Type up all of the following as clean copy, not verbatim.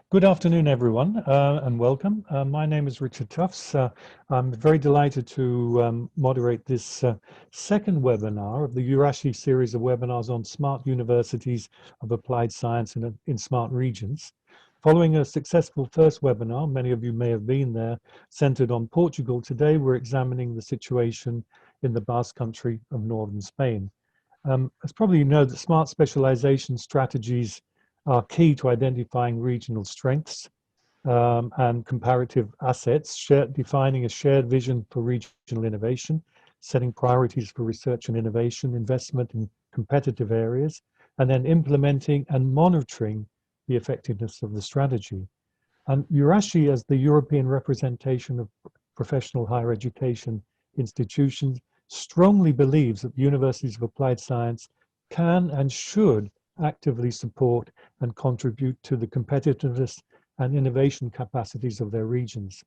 Good afternoon, everyone, and welcome. My name is Richard Tufts. I'm very delighted to moderate this second webinar of the EURASHE series of webinars on smart universities of applied science in smart regions. Following a successful first webinar, many of you may have been there, centered on Portugal, today we're examining the situation in the Basque country of northern Spain. As probably you know, the smart specialization strategies are key to identifying regional strengths and comparative assets, defining a shared vision for regional innovation, setting priorities for research and innovation, investment in competitive areas, and then implementing and monitoring the effectiveness of the strategy. And EURASHE, as the European representation of professional higher education institutions, strongly believes that the universities of applied science can and should actively support and contribute to the competitiveness and innovation capacities of their regions.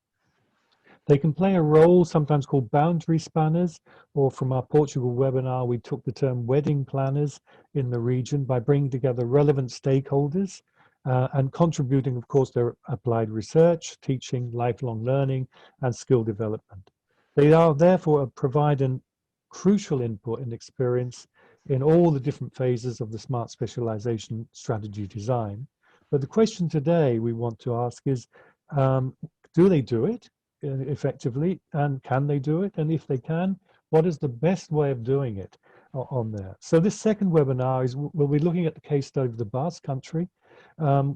They can play a role sometimes called boundary spanners, or from our Portugal webinar, we took the term wedding planners in the region by bringing together relevant stakeholders and contributing, of course, their applied research, teaching, lifelong learning, and skill development. They are therefore providing crucial input and experience in all the different phases of the smart specialization strategy design. But the question today we want to ask is, do they do it effectively, and can they do it? And if they can, what is the best way of doing it on there? So this second webinar is, we'll be looking at the case study of the Basque country,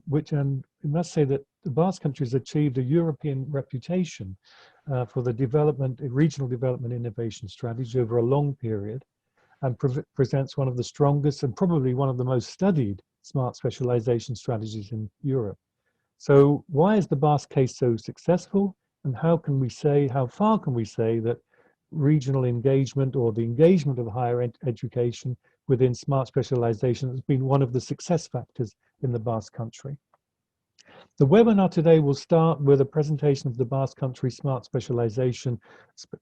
which, and we must say that the Basque country has achieved a European reputation for the development, regional development innovation strategy over a long period, and presents one of the strongest and probably one of the most studied smart specialization strategies in Europe. So why is the Basque case so successful? And how far can we say that regional engagement or the engagement of higher education within smart specialization has been one of the success factors in the Basque country? The webinar today will start with a presentation of the Basque country smart specialization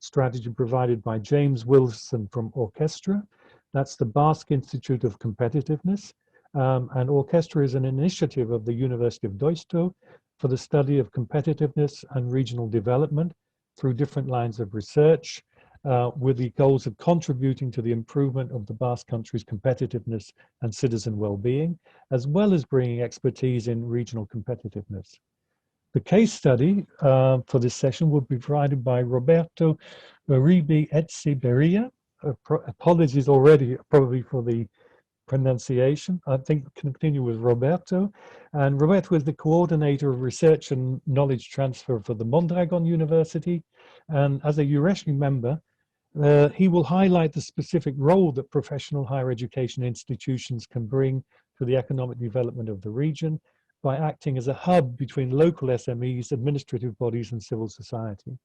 strategy provided by James Wilson from Orchestra. That's the Basque Institute of Competitiveness. And Orchestra is an initiative of the University of Deusto for the study of competitiveness and regional development through different lines of research, with the goals of contributing to the improvement of the Basque country's competitiveness and citizen well-being, as well as bringing expertise in regional competitiveness. The case study for this session will be provided by Roberto Uribe Echeverria. Apologies already, probably for the pronunciation. I think continue with Roberto. And Roberto is the coordinator of research and knowledge transfer for the Mondragon University. And as a EURASHE member, he will highlight the specific role that professional higher education institutions can bring to the economic development of the region by acting as a hub between local SMEs, administrative bodies, and civil society.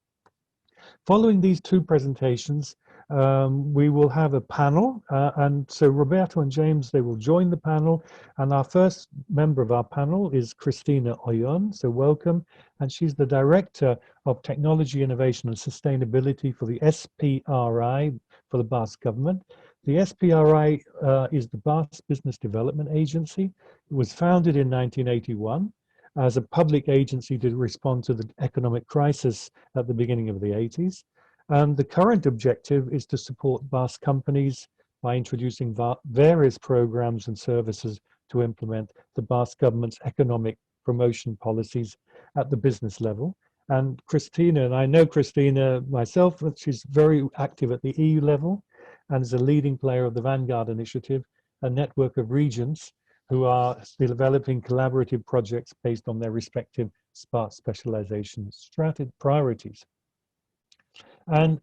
Following these two presentations, we will have a panel, and so Roberto and James, they will join the panel, and our first member of our panel is Christina Oyon, so welcome, and she's the Director of Technology, Innovation and Sustainability for the SPRI for the Basque government. The SPRI is the Basque Business Development Agency. It was founded in 1981 as a public agency to respond to the economic crisis at the beginning of the 80s. And the current objective is to support Basque companies by introducing various programs and services to implement the Basque government's economic promotion policies at the business level. And Christina, and I know Christina myself, she's very active at the EU level and is a leading player of the Vanguard Initiative, a network of regions who are developing collaborative projects based on their respective smart specialization priorities. And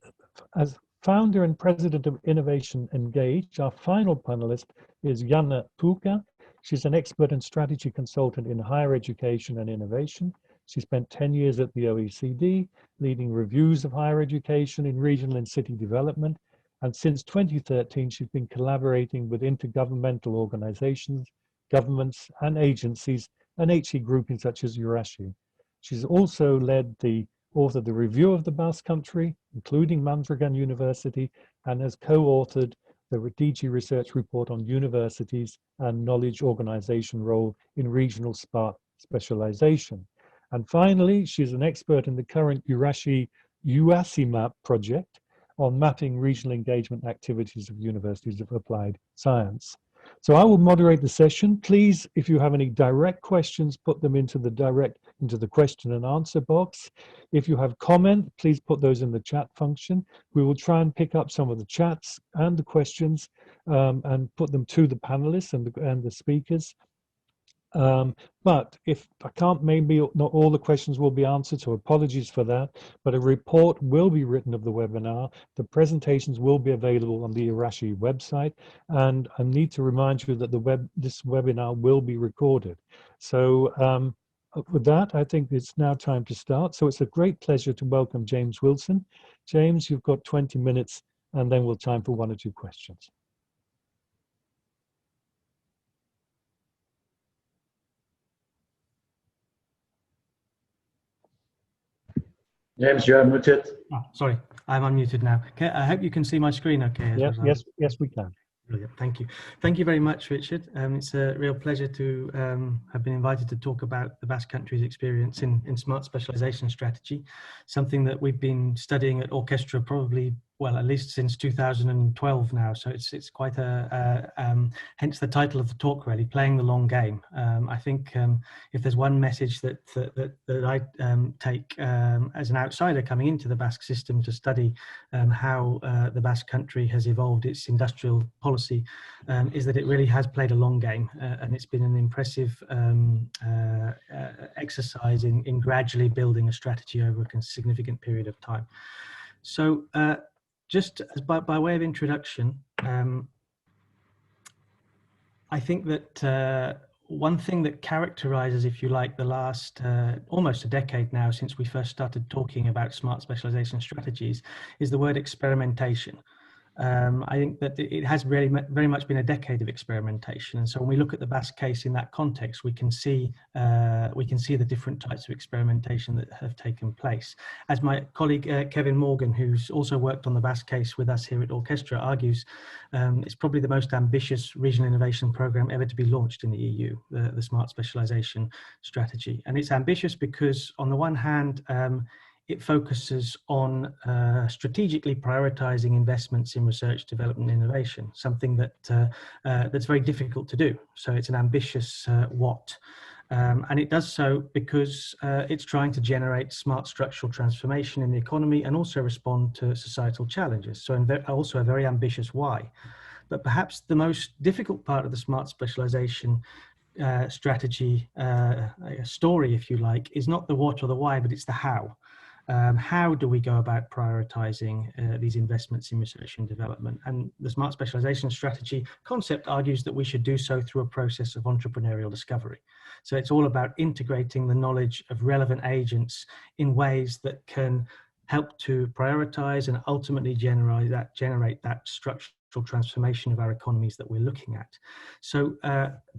as founder and president of Innovation Engage, our final panelist is Jana Puka. She's an expert and strategy consultant in higher education and innovation. She spent 10 years at the OECD, leading reviews of higher education in regional and city development. And since 2013, she's been collaborating with intergovernmental organizations, governments and agencies, and HE groupings such as EURASHE. She's also authored the review of the Basque country, including Mondragon University, and has co-authored the DG Research Report on Universities and Knowledge Organization Role in Regional Smart specialization. And finally, she's an expert in the current EURASHE UASI map project on mapping regional engagement activities of universities of applied science. So I will moderate the session. Please, if you have any direct questions, put them into the question and answer box. If you have comment, please put those in the chat function. We will try and pick up some of the chats and the questions and put them to the panelists and the speakers. But if I can't, maybe not all the questions will be answered, so apologies for that. But a report will be written of the webinar. The presentations will be available on the EURASHE website. And I need to remind you that this webinar will be recorded. So with that, I think it's now time to start. So it's a great pleasure to welcome James Wilson. James, you've got 20 minutes, and then we'll have time for 1 or 2 questions. James, you are muted. Oh, sorry, I'm unmuted now. Okay, I hope you can see my screen okay. Yeah, yes, we can. Brilliant, thank you. Thank you very much, Richard. It's a real pleasure to have been invited to talk about the Basque Country's experience in smart specialisation strategy, something that we've been studying at Orchestra probably, well, at least since 2012 now. So it's quite hence the title of the talk, really, playing the long game. I think if there's one message that I take as an outsider coming into the Basque system to study how the Basque Country has evolved its industrial policy, is that it really has played a long game, and it's been an impressive exercise in gradually building a strategy over a significant period of time. So just as by way of introduction, I think that one thing that characterizes, if you like, the last almost a decade now since we first started talking about smart specialization strategies is the word experimentation. I think that it has really very much been a decade of experimentation, and so when we look at the Basque case in that context, we can see the different types of experimentation that have taken place. As my colleague Kevin Morgan, who's also worked on the Basque case with us here at Orchestra, argues, it's probably the most ambitious regional innovation program ever to be launched in the EU, the Smart Specialisation Strategy. And it's ambitious because, on the one hand, it focuses on strategically prioritizing investments in research, development, and innovation, something that that's very difficult to do. So it's an ambitious what. And it does so because it's trying to generate smart structural transformation in the economy and also respond to societal challenges. So also a very ambitious why. But perhaps the most difficult part of the smart specialization strategy story, if you like, is not the what or the why, but it's the how. How do we go about prioritizing these investments in research and development? And the smart specialization strategy concept argues that we should do so through a process of entrepreneurial discovery. So it's all about integrating the knowledge of relevant agents in ways that can help to prioritize and ultimately generate that structural transformation of our economies that we're looking at. So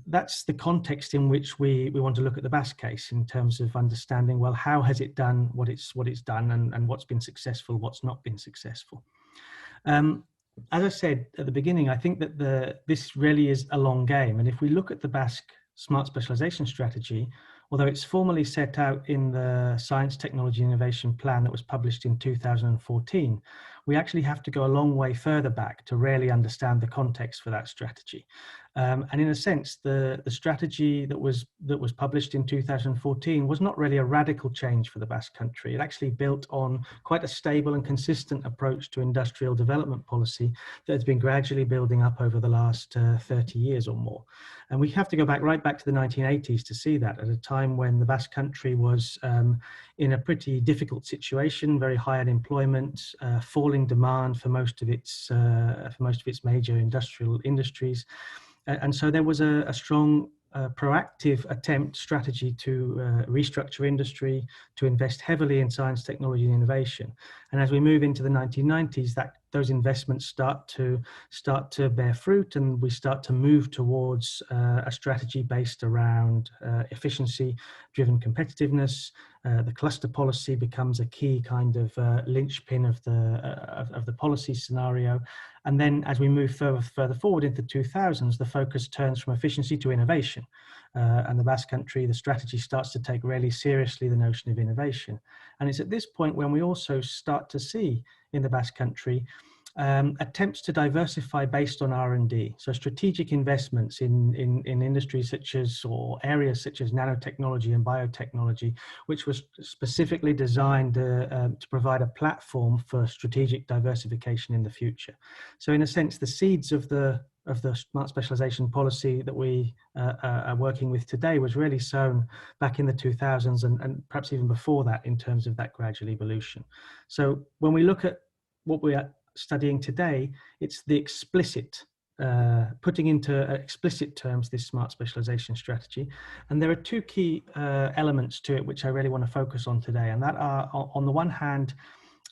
that's the context in which we want to look at the Basque case in terms of understanding, well, how has it done what it's done, and what's been successful, what's not been successful. As I said at the beginning, I think that this really is a long game. And if we look at the Basque Smart Specialization Strategy, although it's formally set out in the Science, Technology, Innovation Plan that was published in 2014, we actually have to go a long way further back to really understand the context for that strategy. And in a sense, the strategy that was published in 2014 was not really a radical change for the Basque Country. It actually built on quite a stable and consistent approach to industrial development policy that has been gradually building up over the last 30 years or more. And we have to go right back to the 1980s to see that, at a time when the Basque Country was in a pretty difficult situation, very high unemployment, falling demand for most of its major industrial industries. And so there was a strong proactive strategy to restructure industry, to invest heavily in science, technology, and innovation. And as we move into the 1990s, those investments start to bear fruit, and we start to move towards a strategy based around efficiency-driven competitiveness. The cluster policy becomes a key kind of linchpin of the policy scenario. And then as we move further forward into the 2000s, the focus turns from efficiency to innovation. And the Basque Country, the strategy starts to take really seriously the notion of innovation. And it's at this point when we also start to see in the Basque Country attempts to diversify based on R&D. So strategic investments in industries such as, or areas such as nanotechnology and biotechnology, which was specifically designed to provide a platform for strategic diversification in the future. So in a sense, the seeds of the smart specialization policy that we are working with today was really sown back in the 2000s and perhaps even before that in terms of that gradual evolution. So when we look at what we are studying today, it's the explicit, putting into explicit terms this smart specialization strategy. And there are two key elements to it which I really want to focus on today, and that are, on the one hand,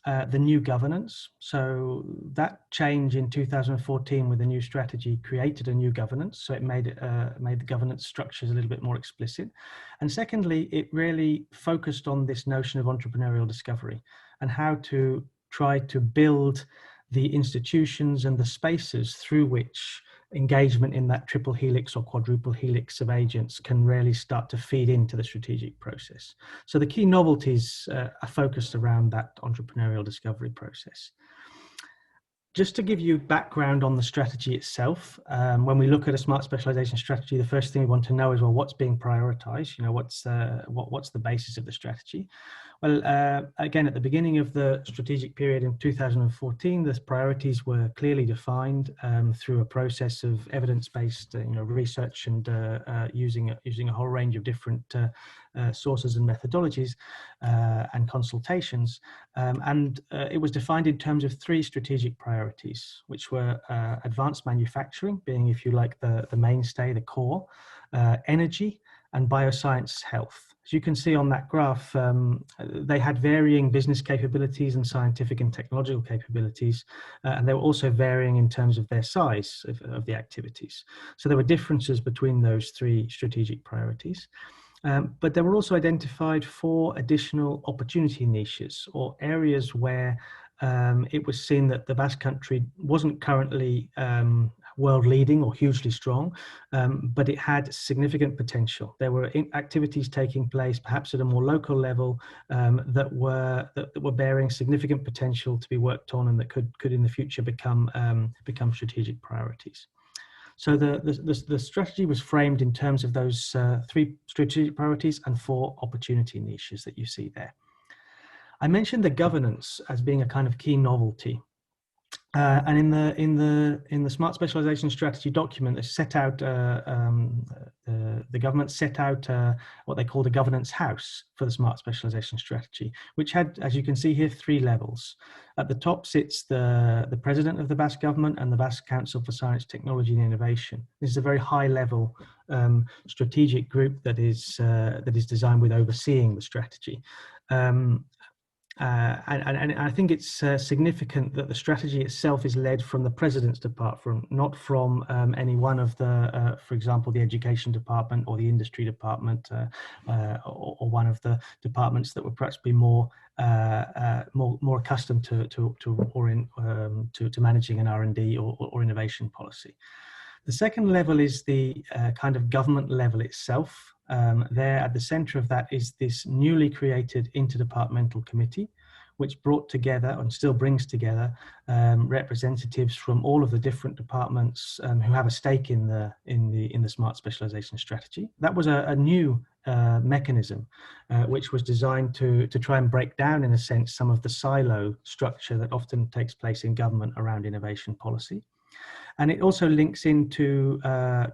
the new governance. So that change in 2014 with the new strategy created a new governance. So it made the governance structures a little bit more explicit. And secondly, it really focused on this notion of entrepreneurial discovery and how to try to build the institutions and the spaces through which engagement in that triple helix or quadruple helix of agents can really start to feed into the strategic process. So the key novelties are focused around that entrepreneurial discovery process. Just to give you background on the strategy itself, when we look at a smart specialization strategy, the first thing we want to know is, well, what's being prioritized? You know, what's the basis of the strategy? Well, again, at the beginning of the strategic period in 2014, the priorities were clearly defined through a process of evidence-based, research and using a whole range of different sources and methodologies and consultations. And it was defined in terms of three strategic priorities, which were advanced manufacturing, being, if you like, the mainstay, the core, energy, and bioscience health. As you can see on that graph, they had varying business capabilities and scientific and technological capabilities, and they were also varying in terms of their size of the activities. So there were differences between those three strategic priorities. But there were also identified 4 additional opportunity niches, or areas where it was seen that the Basque Country wasn't currently world leading or hugely strong, but it had significant potential. There were activities taking place, perhaps at a more local level, that were bearing significant potential to be worked on, and that could in the future become strategic priorities. So the strategy was framed in terms of those 3 strategic priorities and 4 opportunity niches that you see there. I mentioned the governance as being a kind of key novelty. And in the smart specialization strategy document, they set out the government set out what they called a governance house for the smart specialization strategy, which had, as you can see here, 3 levels. At the top sits the president of the Basque government and the Basque Council for Science, Technology and Innovation. This is a very high level strategic group that is designed with overseeing the strategy. And I think it's significant that the strategy itself is led from the president's department, not from any one of the, for example, the education department or the industry department, or one of the departments that would perhaps be more accustomed to managing an R&D or innovation policy. The second level is the kind of government level itself. There at the center of that is this newly created interdepartmental committee, which brought together and still brings together representatives from all of the different departments who have a stake in the smart specialization strategy. That was a new mechanism which was designed to try and break down, in a sense, some of the silo structure that often takes place in government around innovation policy. And it also links into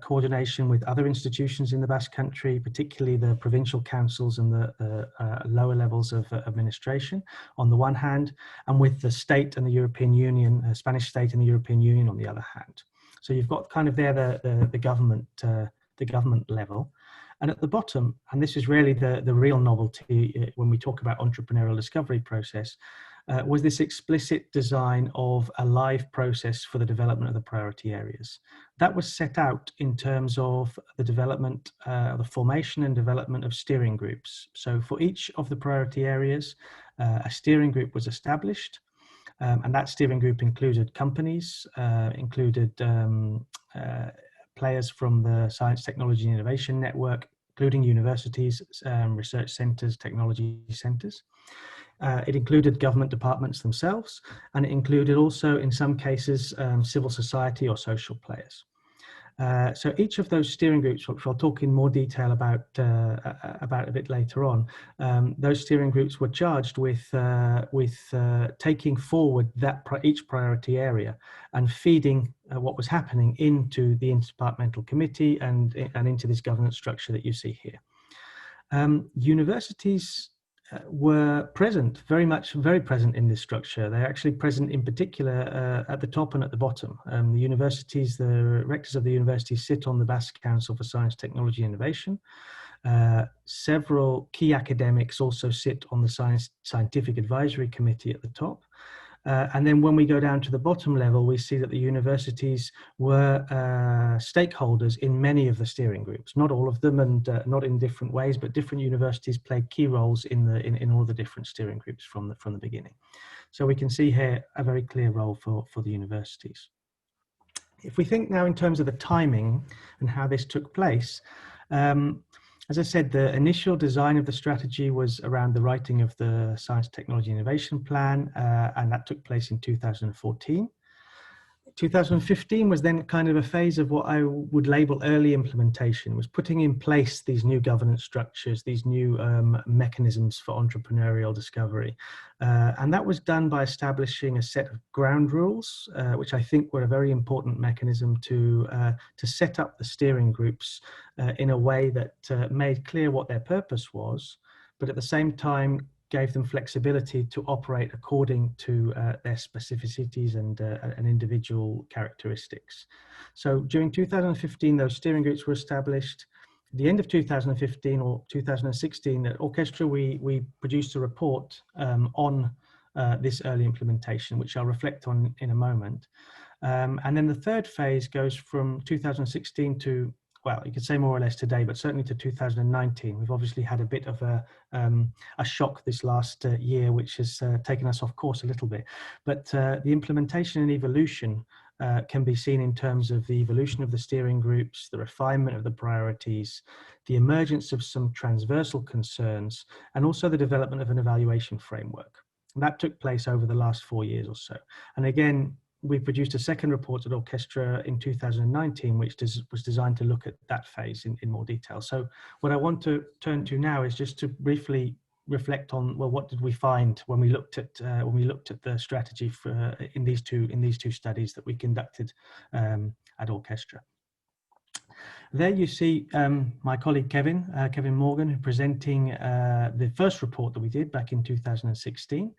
coordination with other institutions in the Basque Country, particularly the provincial councils and the lower levels of administration on the one hand, and with the state and the European Union, Spanish state and the European Union on the other hand. So you've got kind of there the government level. And at the bottom, and this is really the real novelty when we talk about entrepreneurial discovery process, was this explicit design of a live process for the development of the priority areas. That was set out in terms of the development, the formation and development of steering groups. So for each of the priority areas, a steering group was established, and that steering group included companies, included players from the Science, Technology and Innovation Network, including universities, research centres, technology centres. It included government departments themselves, and it included also, in some cases, civil society or social players. So each of those steering groups, which I'll talk in more detail about a bit later on, those steering groups were charged with taking forward each priority area and feeding what was happening into the Interdepartmental Committee and into this governance structure that you see here. Universities were present, very present in this structure. They're actually present in particular at the top and at the bottom. The universities, the rectors of the universities sit on the Basque Council for Science, Technology and Innovation. Several key academics also sit on the Scientific Advisory Committee at the top. And then when we go down to the bottom level, we see that the universities were stakeholders in many of the steering groups, not all of them and not in different ways, but different universities played key roles in all the different steering groups from the beginning. So we can see here a very clear role for the universities. If we think now in terms of the timing and how this took place, as I said, the initial design of the strategy was around the writing of the Science, Technology, Innovation Plan, and that took place in 2014. 2015 was then kind of a phase of what I would label early implementation. It was putting in place these new governance structures, these new mechanisms for entrepreneurial discovery. And that was done by establishing a set of ground rules, which I think were a very important mechanism to set up the steering groups in a way that made clear what their purpose was, but at the same time gave them flexibility to operate according to their specificities and individual characteristics. So during 2015, those steering groups were established. At the end of 2015 or 2016, at Orchestra, we produced a report on this early implementation, which I'll reflect on in a moment. And then the third phase goes from 2016 to, well, you could say more or less today, but certainly to 2019. We've obviously had a bit of a shock this last year, which has taken us off course a little bit. But the implementation and evolution can be seen in terms of the evolution of the steering groups, the refinement of the priorities, the emergence of some transversal concerns, and also the development of an evaluation framework. And that took place over the last 4 years or so. And again, we produced a second report at Orchestra in 2019, which was designed to look at that phase in more detail. So what I want to turn to now is just to briefly reflect on, well, what did we find when we looked at the strategy in these two studies that we conducted at Orchestra. There you see my colleague Kevin Morgan presenting the first report that we did back in 2016.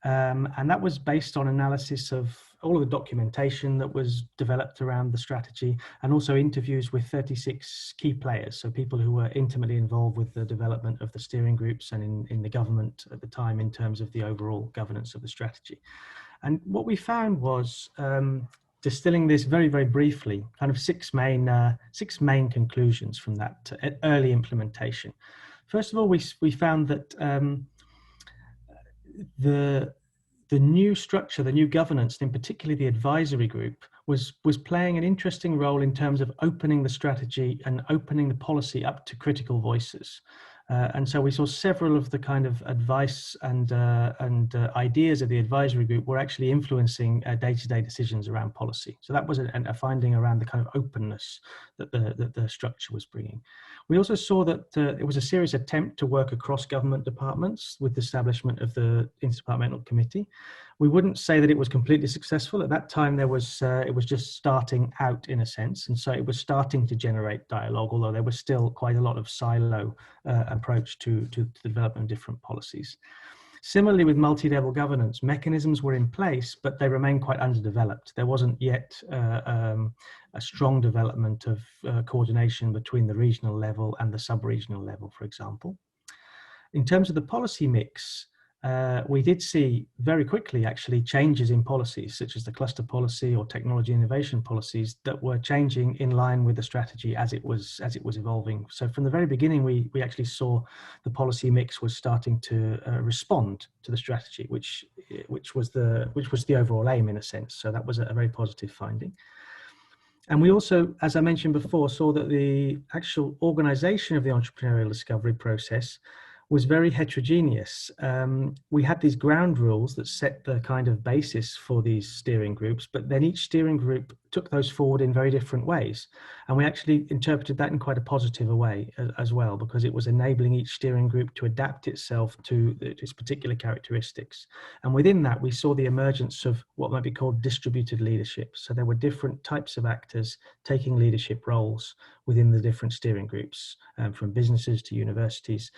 And that was based on analysis of all of the documentation that was developed around the strategy, and also interviews with 36 key players, so people who were intimately involved with the development of the steering groups and in the government at the time in terms of the overall governance of the strategy. And what we found was, distilling this very, very briefly, kind of six main conclusions from that early implementation. First of all, we found that the new structure, the new governance, and in particular the advisory group, was playing an interesting role in terms of opening the strategy and opening the policy up to critical voices. And so we saw several of the kind of advice and ideas of the advisory group were actually influencing day-to-day decisions around policy. So that was a finding around the kind of openness that the structure was bringing. We also saw that it was a serious attempt to work across government departments with the establishment of the Interdepartmental Committee. We wouldn't say that it was completely successful. At that time, it was just starting out in a sense. And so it was starting to generate dialogue, although there was still quite a lot of silo approach to the development of different policies. Similarly, with multi-level governance, mechanisms were in place, but they remained quite underdeveloped. There wasn't yet a strong development of coordination between the regional level and the sub-regional level, for example. In terms of the policy mix, we did see very quickly actually changes in policies such as the cluster policy or technology innovation policies that were changing in line with the strategy as it was evolving. So from the very beginning, we actually saw the policy mix was starting to respond to the strategy, which was the overall aim in a sense. So that was a very positive finding. And we also, as I mentioned before, saw that the actual organization of the entrepreneurial discovery process was very heterogeneous. We had these ground rules that set the kind of basis for these steering groups, but then each steering group took those forward in very different ways. And we actually interpreted that in quite a positive way as well, because it was enabling each steering group to adapt itself to its particular characteristics. And within that, we saw the emergence of what might be called distributed leadership. So there were different types of actors taking leadership roles within the different steering groups, from businesses to universities,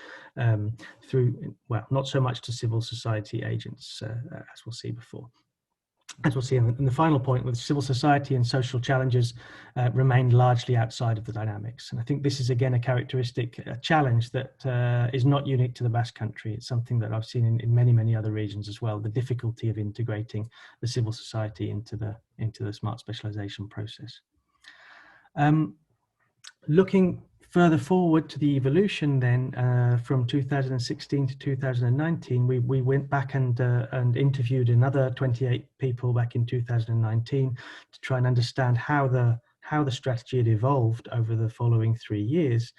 through, well, not so much to civil society agents, as we'll see before. As we'll see in the final point, with civil society and social challenges remained largely outside of the dynamics. And I think this is again a challenge that is not unique to the Basque Country. It's something that I've seen in many other regions as well, the difficulty of integrating the civil society into the smart specialization process. Looking further forward to the evolution then, from 2016 to 2019, we went back and interviewed another 28 people back in 2019 to try and understand how the strategy had evolved over the following 3 years.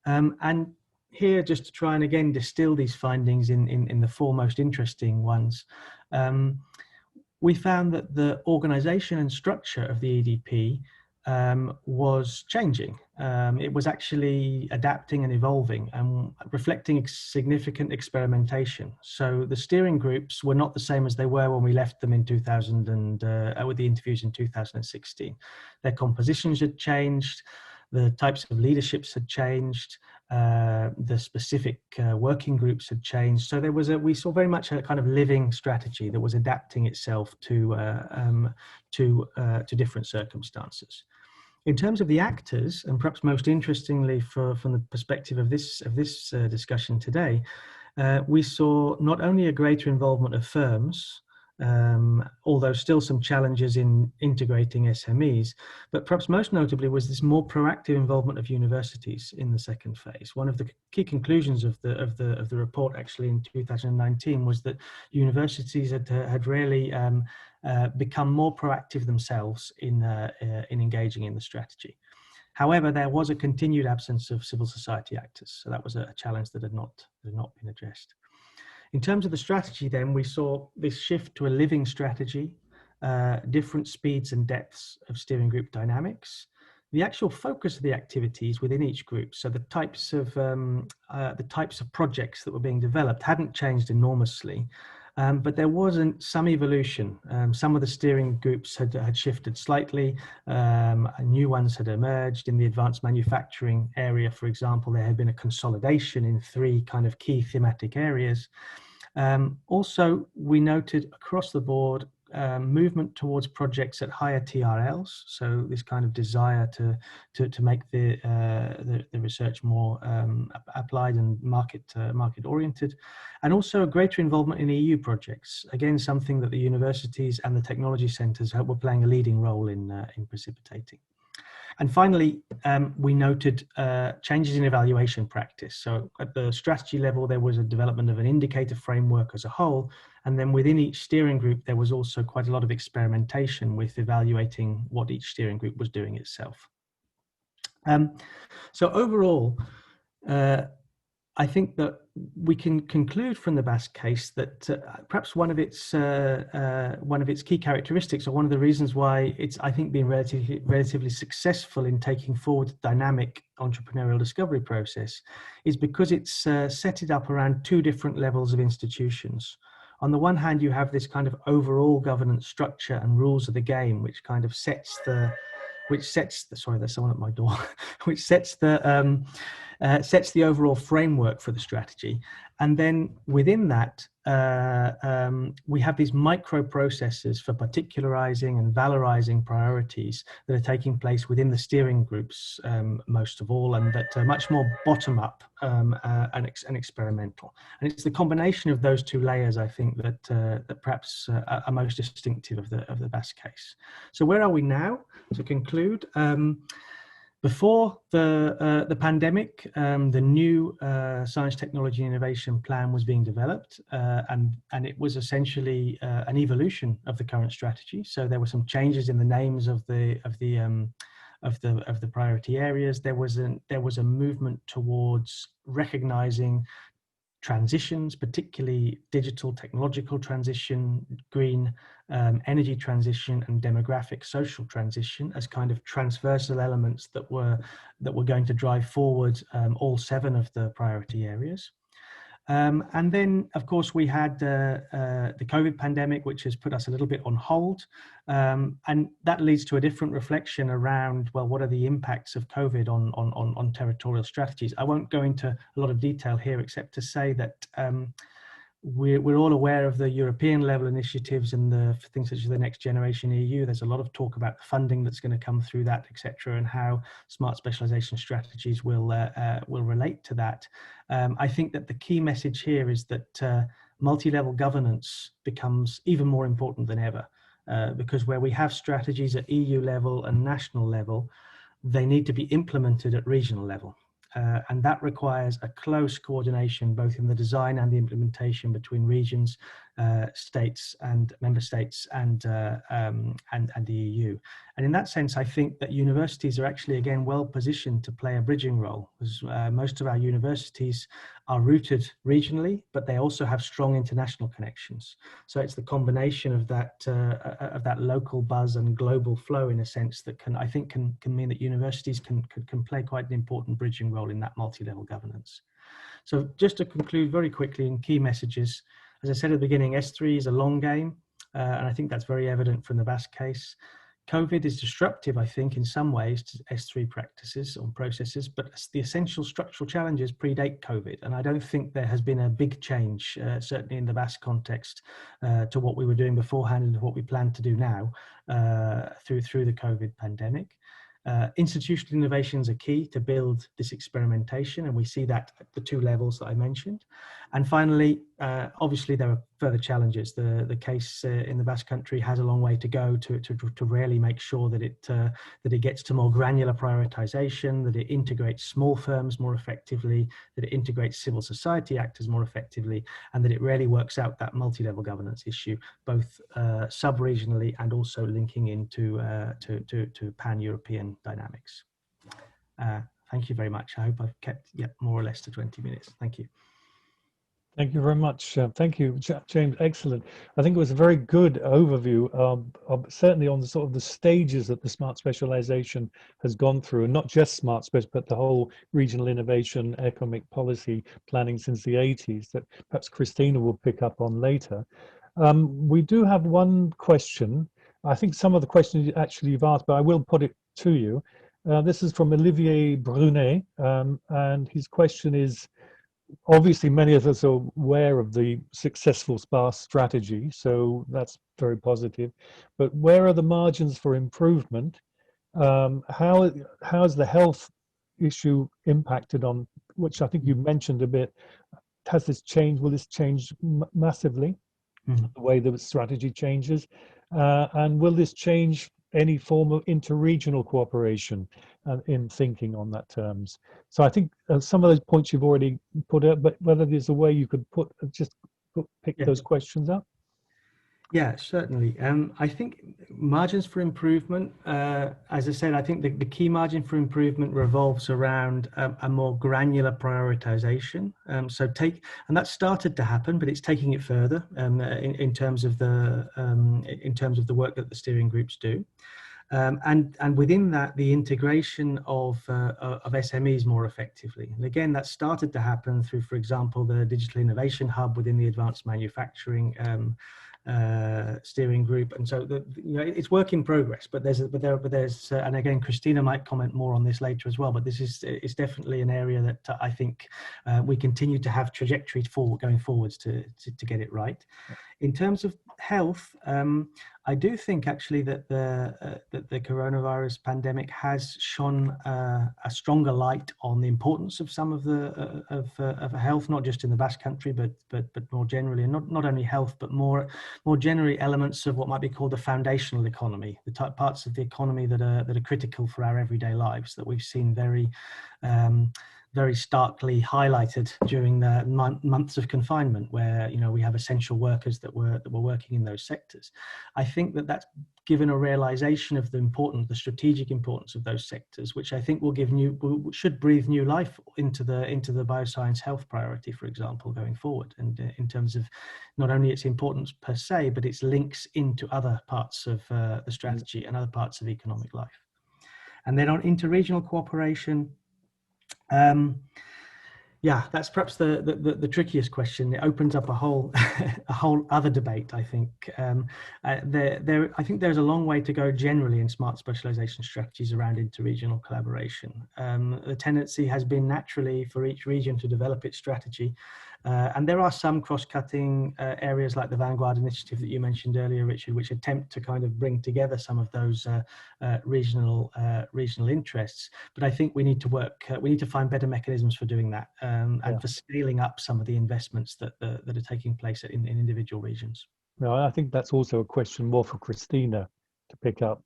And here, just to try and again distill these findings in the four most interesting ones, we found that the organization and structure of the EDP was changing. It was actually adapting and evolving and reflecting significant experimentation. So the steering groups were not the same as they were when we left them in 2000 and with the interviews in 2016. Their compositions had changed, the types of leaderships had changed, the specific working groups had changed. So there was we saw very much a kind of living strategy that was adapting itself to different circumstances. In terms of the actors, and perhaps most interestingly from the perspective of this discussion today, we saw not only a greater involvement of firms, although still some challenges in integrating SMEs, but perhaps most notably was this more proactive involvement of universities in the second phase. One of the key conclusions of the report actually in 2019 was that universities had really become more proactive themselves in engaging in the strategy. However, there was a continued absence of civil society actors, so that was a challenge that had not been addressed. In terms of the strategy then, we saw this shift to a living strategy, different speeds and depths of steering group dynamics, the actual focus of the activities within each group. So the types of projects that were being developed hadn't changed enormously, but there wasn't some evolution. Some of the steering groups had shifted slightly, new ones had emerged. In the advanced manufacturing area, for example, there had been a consolidation in 3 kind of key thematic areas. Also, we noted across the board movement towards projects at higher TRLs, so this kind of desire to make the research more applied and market oriented, and also a greater involvement in EU projects. Again, something that the universities and the technology centres were playing a leading role in precipitating. And finally, we noted changes in evaluation practice. So at the strategy level, there was a development of an indicator framework as a whole. And then within each steering group, there was also quite a lot of experimentation with evaluating what each steering group was doing itself. So overall, I think that we can conclude from the Basque case that perhaps one of its key characteristics, or one of the reasons why it's, I think, been relatively successful in taking forward the dynamic entrepreneurial discovery process, is because it's set it up around 2 different levels of institutions. On the one hand, you have this kind of overall governance structure and rules of the game, which kind of sorry, there's someone at my door, which sets the sets the overall framework for the strategy. And then within that, we have these micro processes for particularizing and valorizing priorities that are taking place within the steering groups, most of all, and that are much more bottom up and experimental. And it's the combination of those two layers, I think, that perhaps are most distinctive of the Basque case. So where are we now? To conclude, before the pandemic, the new Science, Technology and Innovation Plan was being developed, and it was essentially an evolution of the current strategy. So there were some changes in the names of the priority areas. There was a movement towards recognizing transitions, particularly digital technological transition, green energy transition, and demographic social transition as kind of transversal elements that were going to drive forward all 7 of the priority areas. And then, of course, we had the COVID pandemic, which has put us a little bit on hold. And that leads to a different reflection around, well, what are the impacts of COVID on territorial strategies? I won't go into a lot of detail here, except to say that we're all aware of the European level initiatives and the things such as the Next Generation EU. There's a lot of talk about the funding that's going to come through that, etc., and how smart specialization strategies will relate to that. I think that the key message here is that multi-level governance becomes even more important than ever, because where we have strategies at EU level and national level, they need to be implemented at regional level. And that requires a close coordination, both in the design and the implementation between regions, states and member states and the EU. And in that sense, I think that universities are actually, again, well positioned to play a bridging role, because most of our universities are rooted regionally, but they also have strong international connections. So it's the combination of that local buzz and global flow, in a sense, that I think can mean that universities can play quite an important bridging role in that multi-level governance. So just to conclude very quickly in key messages, as I said at the beginning, S3 is a long game, and I think that's very evident from the Basque case. COVID is disruptive, I think, in some ways to S3 practices or processes, but the essential structural challenges predate COVID. And I don't think there has been a big change, certainly in the Basque context, to what we were doing beforehand and what we plan to do now through the COVID pandemic. Institutional innovations are key to build this experimentation, and we see that at the 2 levels that I mentioned. And finally, obviously there are further challenges. The case in the Basque Country has a long way to go to really make sure that it gets to more granular prioritization, that it integrates small firms more effectively, that it integrates civil society actors more effectively, and that it really works out that multi-level governance issue, both sub-regionally and also linking into to pan-European dynamics. Thank you very much. I hope I've kept more or less to 20 minutes. Thank you. Thank you very much. Thank you, James. Excellent. I think it was a very good overview, certainly on the sort of the stages that the smart specialization has gone through, and not just smart special, but the whole regional innovation, economic policy planning since the 80s that perhaps Christina will pick up on later. We do have one question. I think some of the questions actually you've asked, but I will put it to you. This is from Olivier Brunet, and his question is, obviously, many of us are aware of the successful SPARS strategy, so that's very positive. But where are the margins for improvement? How has the health issue impacted on, which I think you mentioned a bit? Has this changed? Will this change massively, the way the strategy changes? And will this change any form of interregional cooperation in thinking on that terms? So I think some of those points you've already put up, but whether there's a way you could pick those questions up. Yeah, certainly. I think margins for improvement, as I said, I think the key margin for improvement revolves around a more granular prioritization. And that started to happen, but it's taking it further in terms of the work that the steering groups do. And within that, the integration of SMEs more effectively. And again, that started to happen through, for example, the Digital Innovation Hub within the Advanced Manufacturing steering group, and so it's work in progress. But there's and again, Christina might comment more on this later as well. But it's definitely an area that I think we continue to have trajectory going forwards to get it right. In terms of health, I do think actually that the coronavirus pandemic has shone a stronger light on the importance of some of the of health, not just in the Basque Country, but more generally, and not only health, but more generally elements of what might be called the foundational economy, the type parts of the economy that are critical for our everyday lives, that we've seen very starkly highlighted during the months of confinement, where we have essential workers that were working in those sectors. I think that that's given a realization of the strategic importance of those sectors, which I think should breathe new life into the bioscience health priority, for example, going forward, and in terms of not only its importance per se, but its links into other parts of the strategy and other parts of economic life. And then on interregional cooperation, yeah, that's perhaps the trickiest question. It opens up a whole other debate. I think I think there's a long way to go generally in smart specialization strategies around interregional collaboration. The tendency has been naturally for each region to develop its strategy. And there are some cross-cutting areas like the Vanguard initiative that you mentioned earlier, Richard, which attempt to kind of bring together some of those regional interests. But I think we need to find better mechanisms for doing that, and for scaling up some of the investments that are taking place in individual regions. No, I think that's also a question more for Christina to pick up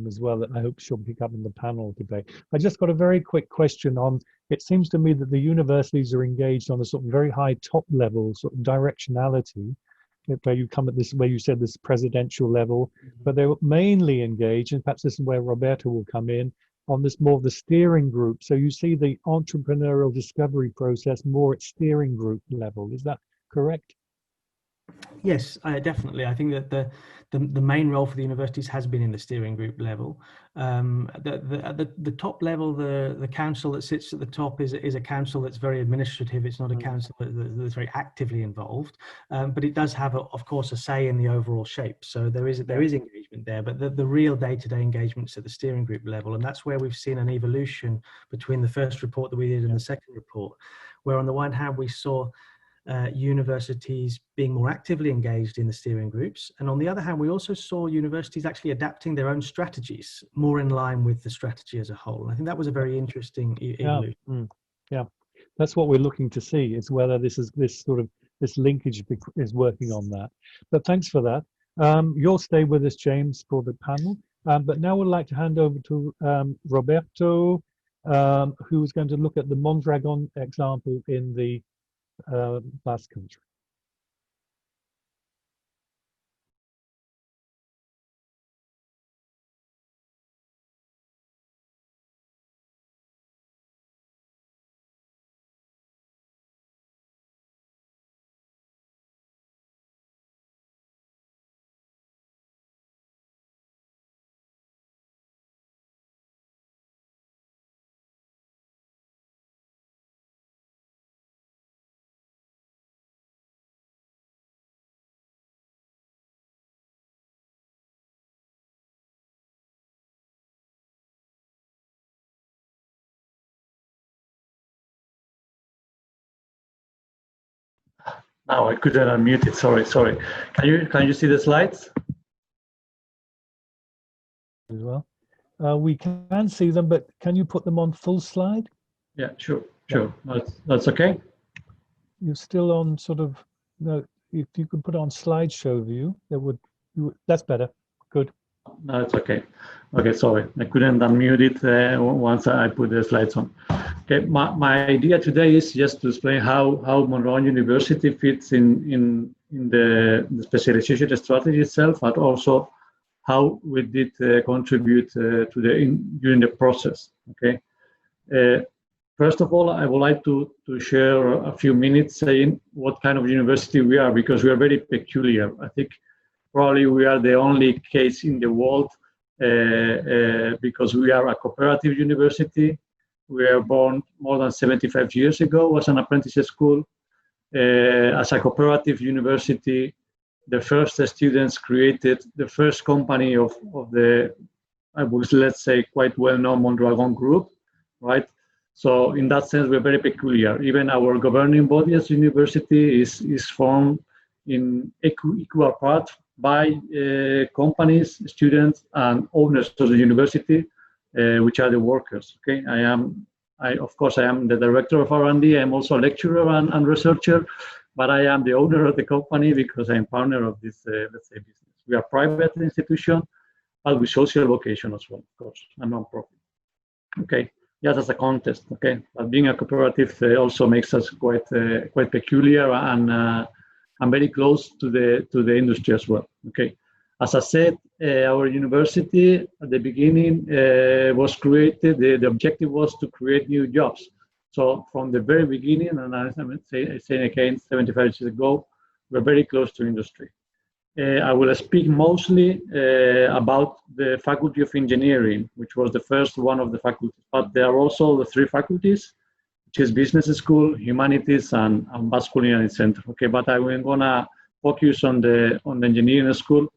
as well, that I hope she'll pick up in the panel debate. I just got a very quick question on, it seems to me that the universities are engaged on a sort of very high top level sort of directionality, where you come at this, where you said this presidential level, but they're mainly engaged, and perhaps this is where Roberto will come in, on this more of the steering group. So you see the entrepreneurial discovery process more at steering group level. Is that correct? Yes, definitely. I think that the main role for the universities has been in the steering group level. At the top level, the council that sits at the top is a council that's very administrative. It's not a council that's very actively involved, but it does have, of course, a say in the overall shape. So there is engagement there, but the real day-to-day engagements at the steering group level, and that's where we've seen an evolution between the first report that we did and the second report, where on the one hand we saw universities being more actively engaged in the steering groups, and on the other hand we also saw universities actually adapting their own strategies more in line with the strategy as a whole. And I think that was a very interesting evolution. Yeah, that's what we're looking to see, is whether this linkage is working on that. But thanks for that. You'll stay with us, James, for the panel, but now we'd like to hand over to Roberto, who's going to look at the Mondragon example in the Basque Country. Now I couldn't unmute it. Sorry. Can you see the slides? As well, we can see them, but can you put them on full slide? Yeah, sure. That's okay. You're still on sort of, no, if you could put on slideshow view, that's better. Good. No, it's okay. Okay, sorry, I couldn't unmute it once I put the slides on. Okay, my idea today is just to explain how Mondragon University fits in the specialization strategy itself, but also how we did contribute during the process. Okay. First of all, I would like to share a few minutes saying what kind of university we are, because we are very peculiar. I think probably we are the only case in the world because we are a cooperative university. We were born more than 75 years ago as an apprenticeship school. As a cooperative university, the first students created the first company of the, I would, let's say, quite well-known Mondragon group, right? So in that sense, we're very peculiar. Even our governing body as university is formed in equal part by companies, students, and owners of the university, which are the workers. Okay, of course, I am the director of R&D. I'm also a lecturer and researcher, but I am the owner of the company because I'm partner of this, let's say, business. We are a private institution, but with social vocation as well, of course, and non-profit. Okay, just as a context. Okay, but being a cooperative also makes us quite peculiar and very close to the industry as well. Okay, as I said, our university at the beginning was created. The objective was to create new jobs. So from the very beginning, and I say again, 75 years ago, we're very close to industry. I will speak mostly about the Faculty of Engineering, which was the first one of the faculties, but there are also the three faculties, which is Business School, Humanities, and Basque Culinary Center. Okay, but I'm gonna focus on the Engineering School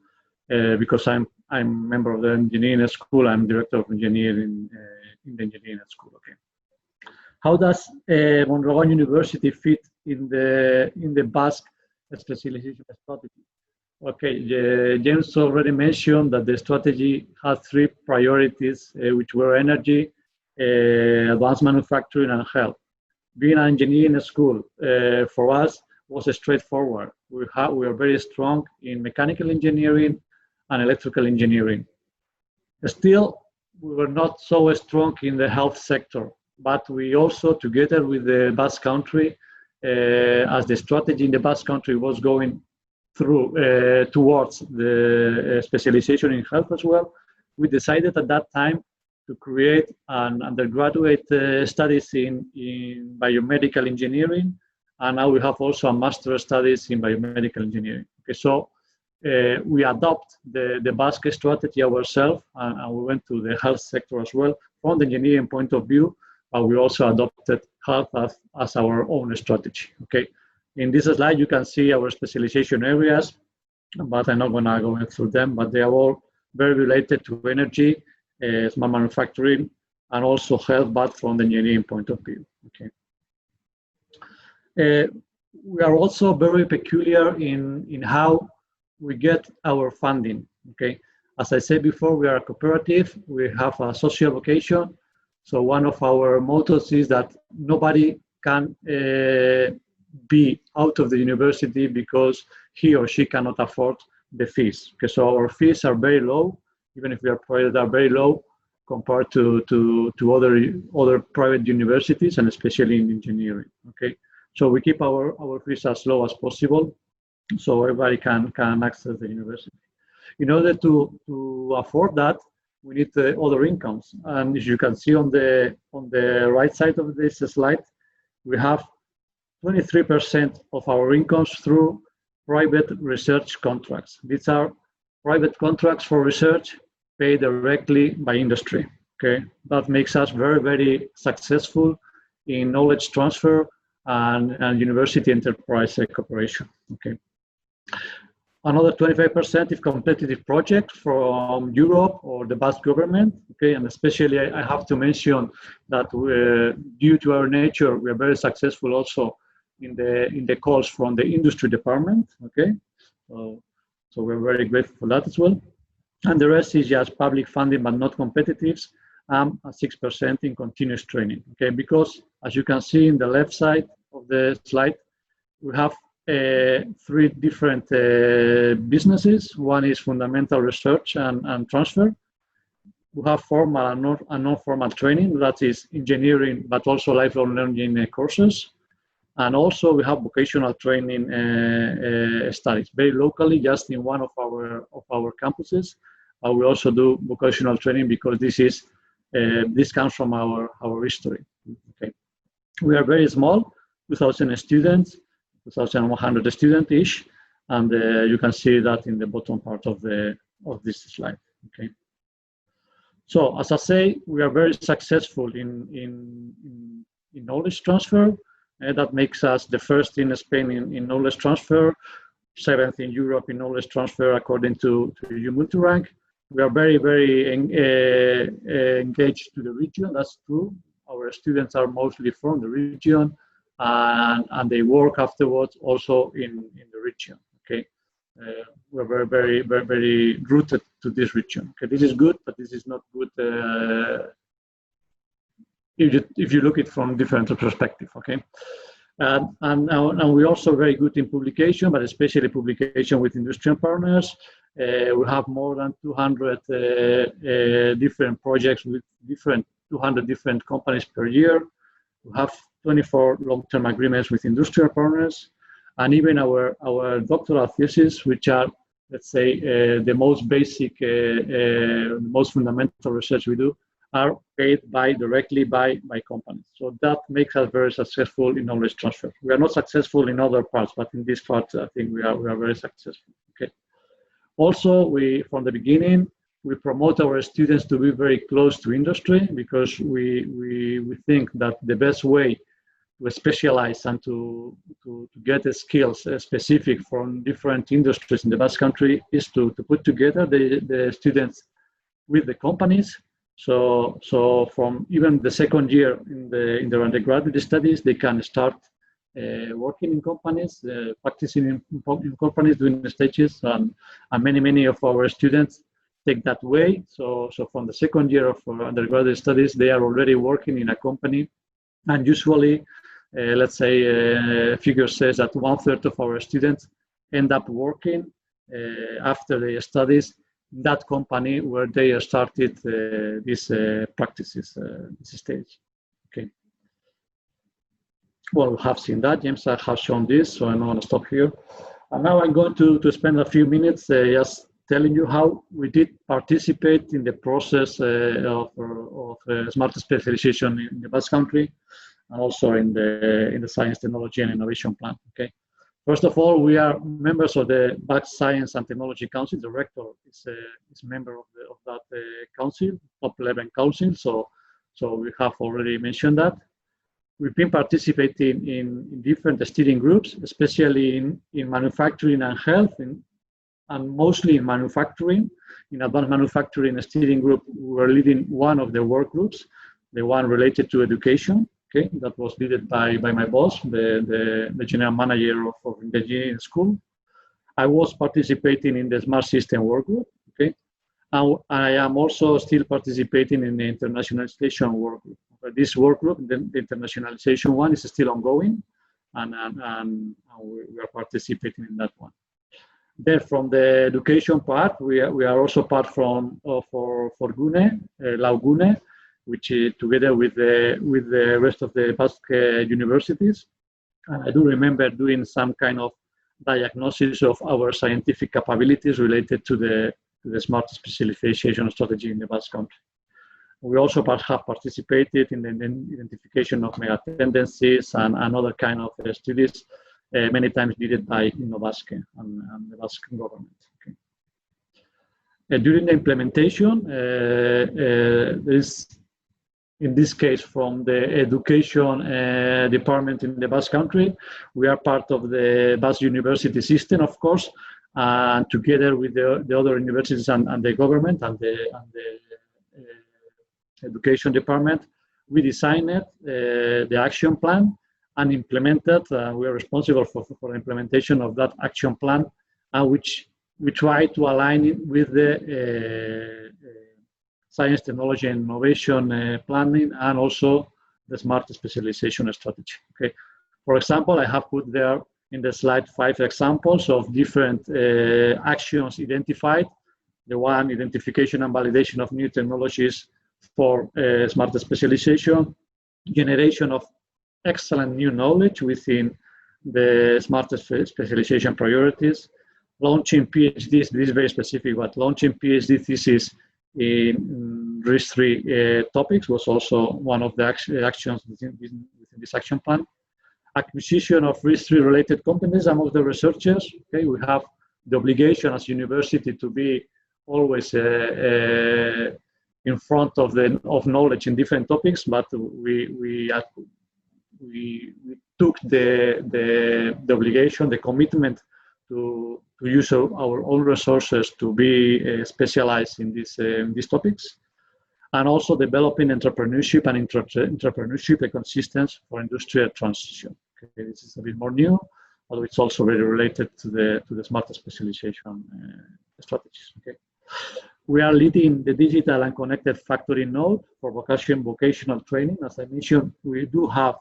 because I'm a member of the Engineering School. I'm Director of Engineering in the Engineering School. Okay, how does Mondragon University fit in the Basque Specialization Strategy? Okay, James already mentioned that the strategy has three priorities, which were energy, advanced manufacturing, and health. Being an engineering school, for us, was straightforward. We are very strong in mechanical engineering and electrical engineering. Still, we were not so strong in the health sector, but we also, together with the Basque Country, as the strategy in the Basque Country was going towards the specialization in health as well, we decided at that time to create an undergraduate studies in biomedical engineering, and now we have also a master's studies in biomedical engineering. Okay, so we adopt the Basque strategy ourselves, and we went to the health sector as well from the engineering point of view, but we also adopted health as our own strategy. Okay. In this slide, you can see our specialization areas, but I'm not going to go through them, but they are all very related to energy, smart manufacturing, and also health, but from the engineering point of view. Okay. We are also very peculiar in how we get our funding. Okay. As I said before, we are a cooperative. We have a social vocation. So one of our mottos is that nobody can be out of the university because he or she cannot afford the fees. Okay, so our fees are very low, even if we are private, are very low compared to other private universities, and especially in engineering. Okay, so we keep our fees as low as possible, so everybody can access the university. In order to afford that, we need other incomes, and as you can see on the right side of this slide, we have 23% of our incomes through private research contracts. These are private contracts for research paid directly by industry. Okay, that makes us very, very successful in knowledge transfer and university enterprise cooperation. Okay, another 25% is competitive projects from Europe or the Basque government. Okay, and especially I have to mention that due to our nature, we are very successful also in the calls from the industry department. Okay, so we're very grateful for that as well. And the rest is just public funding, but not competitives, 6% in continuous training. Okay, because as you can see in the left side of the slide, we have three different businesses. One is fundamental research and transfer. We have formal and non-formal training, that is engineering, but also lifelong learning courses. And also we have vocational training studies, very locally, just in one of our campuses. We also do vocational training because this comes from our history. Okay, we are very small, 2,000 students, 2,100 students-ish, and you can see that in the bottom part of this slide. Okay. So as I say, we are very successful in knowledge transfer. That makes us the first in Spain in knowledge transfer. 7th in Europe in knowledge transfer according to EU multi-rank. We are very, very engaged to the region. That's true. Our students are mostly from the region, and they work afterwards also in the region. Okay, we're very, very, very, very rooted to this region. Okay, this is good, but this is not good if you look at it from different perspective. Okay. And we're also very good in publication, but especially publication with industrial partners. We have more than 200 different projects with 200 different companies per year. We have 24 long-term agreements with industrial partners, and even our doctoral thesis, which are, let's say, the most basic, most fundamental research we do, are paid directly by companies. So that makes us very successful in knowledge transfer. We are not successful in other parts, but in this part, I think we are very successful. Okay. Also, from the beginning, we promote our students to be very close to industry, because we think that the best way to specialize and to get the skills specific from different industries in the Basque Country is to put together the students with the companies. So from even the second year in their undergraduate studies, they can start working in companies, practicing in companies, doing the stages, and many of our students take that way. So from the second year of undergraduate studies, they are already working in a company, and usually, let's say, figure says that 1/3 of our students end up working after their studies in that company where they started these practices, this stage. Okay. Well, we have seen that. James has shown this, so I'm not going to stop here. And now I'm going to spend a few minutes just telling you how we did participate in the process of smart specialization in the Basque Country, and also in the Science, Technology, and Innovation Plan. Okay. First of all, we are members of the Basque Science and Technology Council. The rector is a member of that council, top 11 council. So we have already mentioned that. We've been participating in different steering groups, especially in manufacturing and health, and mostly in manufacturing. In advanced manufacturing steering group, we were leading one of the work groups, the one related to education. Okay, that was led by my boss, the general manager of the engineering school. I was participating in the smart system work group. Okay, and I am also still participating in the internationalization work group. This work group, the internationalization one, is still ongoing, and we are participating in that one. Then from the education part, we are also part for GUNE, Lau GUNE, which together with the rest of the Basque universities. And I do remember doing some kind of diagnosis of our scientific capabilities related to the smart specialization strategy in the Basque Country. We also have participated in the identification of mega tendencies and other kind of studies, many times needed by Basque and the Basque government. Okay. During the implementation, there is, in this case, from the education department in the Basque Country, we are part of the Basque university system, of course, and together with the other universities and the government and the education department, we designed the action plan and implemented. We are responsible for the implementation of that action plan, which we try to align it with the Science, Technology, and Innovation planning, and also the smart specialization strategy. Okay. For example, I have put there in the slide 5 examples of different actions identified. The one, identification and validation of new technologies for smart specialization, generation of excellent new knowledge within the smart specialization priorities, launching PhDs. This is very specific, but launching PhD thesis in these 3 topics was also one of the actions within this action plan. Acquisition of these 3 related companies among the researchers. Okay, we have the obligation as university to be always in front of knowledge in different topics, but we took the obligation, the commitment to use our own resources to be specialized in these topics, and also developing entrepreneurship and entrepreneurship ecosystems for industrial transition. Okay, this is a bit more new, although it's also very related to the smart specialization strategies. Okay, we are leading the digital and connected factory node for vocational training. As I mentioned, we do have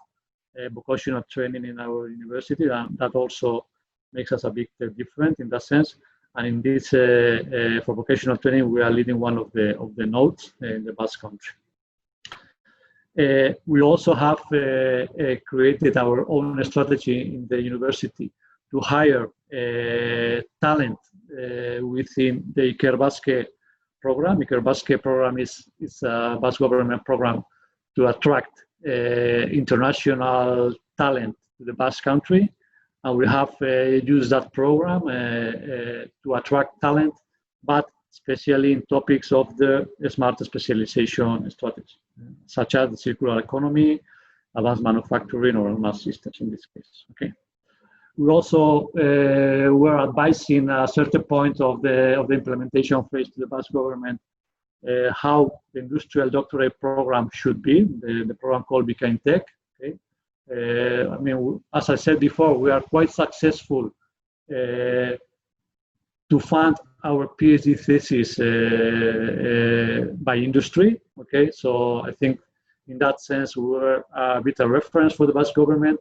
vocational training in our university, and that also makes us a big difference in that sense. And in this, for vocational training, we are leading one of the nodes in the Basque country. We also have created our own strategy in the university to hire talent within the EXPERIMENTATIon program. EXPERIMENTATIon program is a Basque government program to attract international talent to the Basque country. And we have used that program to attract talent, but especially in topics of the smart specialization strategy, such as the circular economy, advanced manufacturing, or advanced systems in this case. Okay. We also were advising a certain point of the implementation phase to the Basque government how the industrial doctorate program should be, the program called Became Tech. Okay. I mean, as I said before, we are quite successful to fund our PhD thesis by industry. Okay, so I think in that sense we were a bit of reference for the Basque government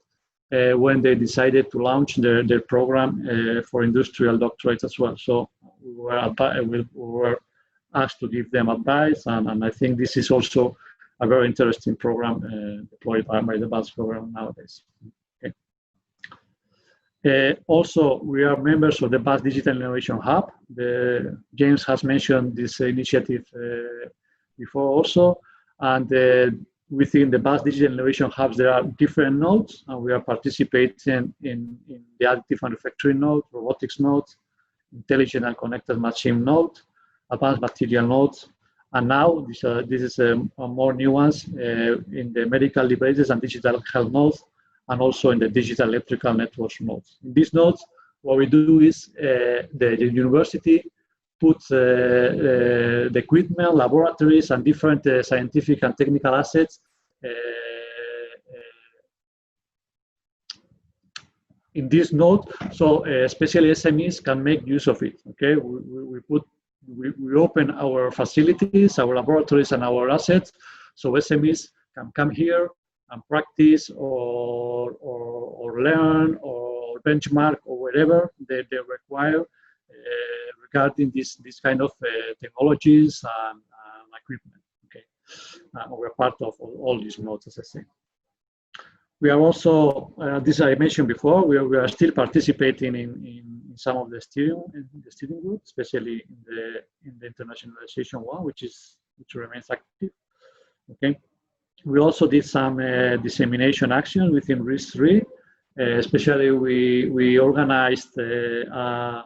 when they decided to launch their program for industrial doctorates as well. So we were asked to give them advice, and I think this is also a very interesting program deployed by the Basque government nowadays. Okay. Also, we are members of the Basque Digital Innovation Hub. James has mentioned this initiative before also, and within the Basque Digital Innovation Hubs, there are different nodes, and we are participating in the additive manufacturing node, robotics node, intelligent and connected machine node, advanced material nodes, and now this is a more nuance in the medical devices and digital health nodes, and also in the digital electrical networks nodes. In these nodes, what we do is the university puts the equipment, laboratories, and different scientific and technical assets in this node, so especially SMEs can make use of it. Okay, we open our facilities, our laboratories, and our assets, so SMEs can come here and practice or learn or benchmark or whatever they require regarding this kind of technologies and equipment. Okay, we're part of all these nodes, as I say. We are also, this I mentioned before, we are still participating in some of the steering group, especially in the internationalization one, which remains active. Okay. We also did some dissemination action within RIS3. Especially, we organized a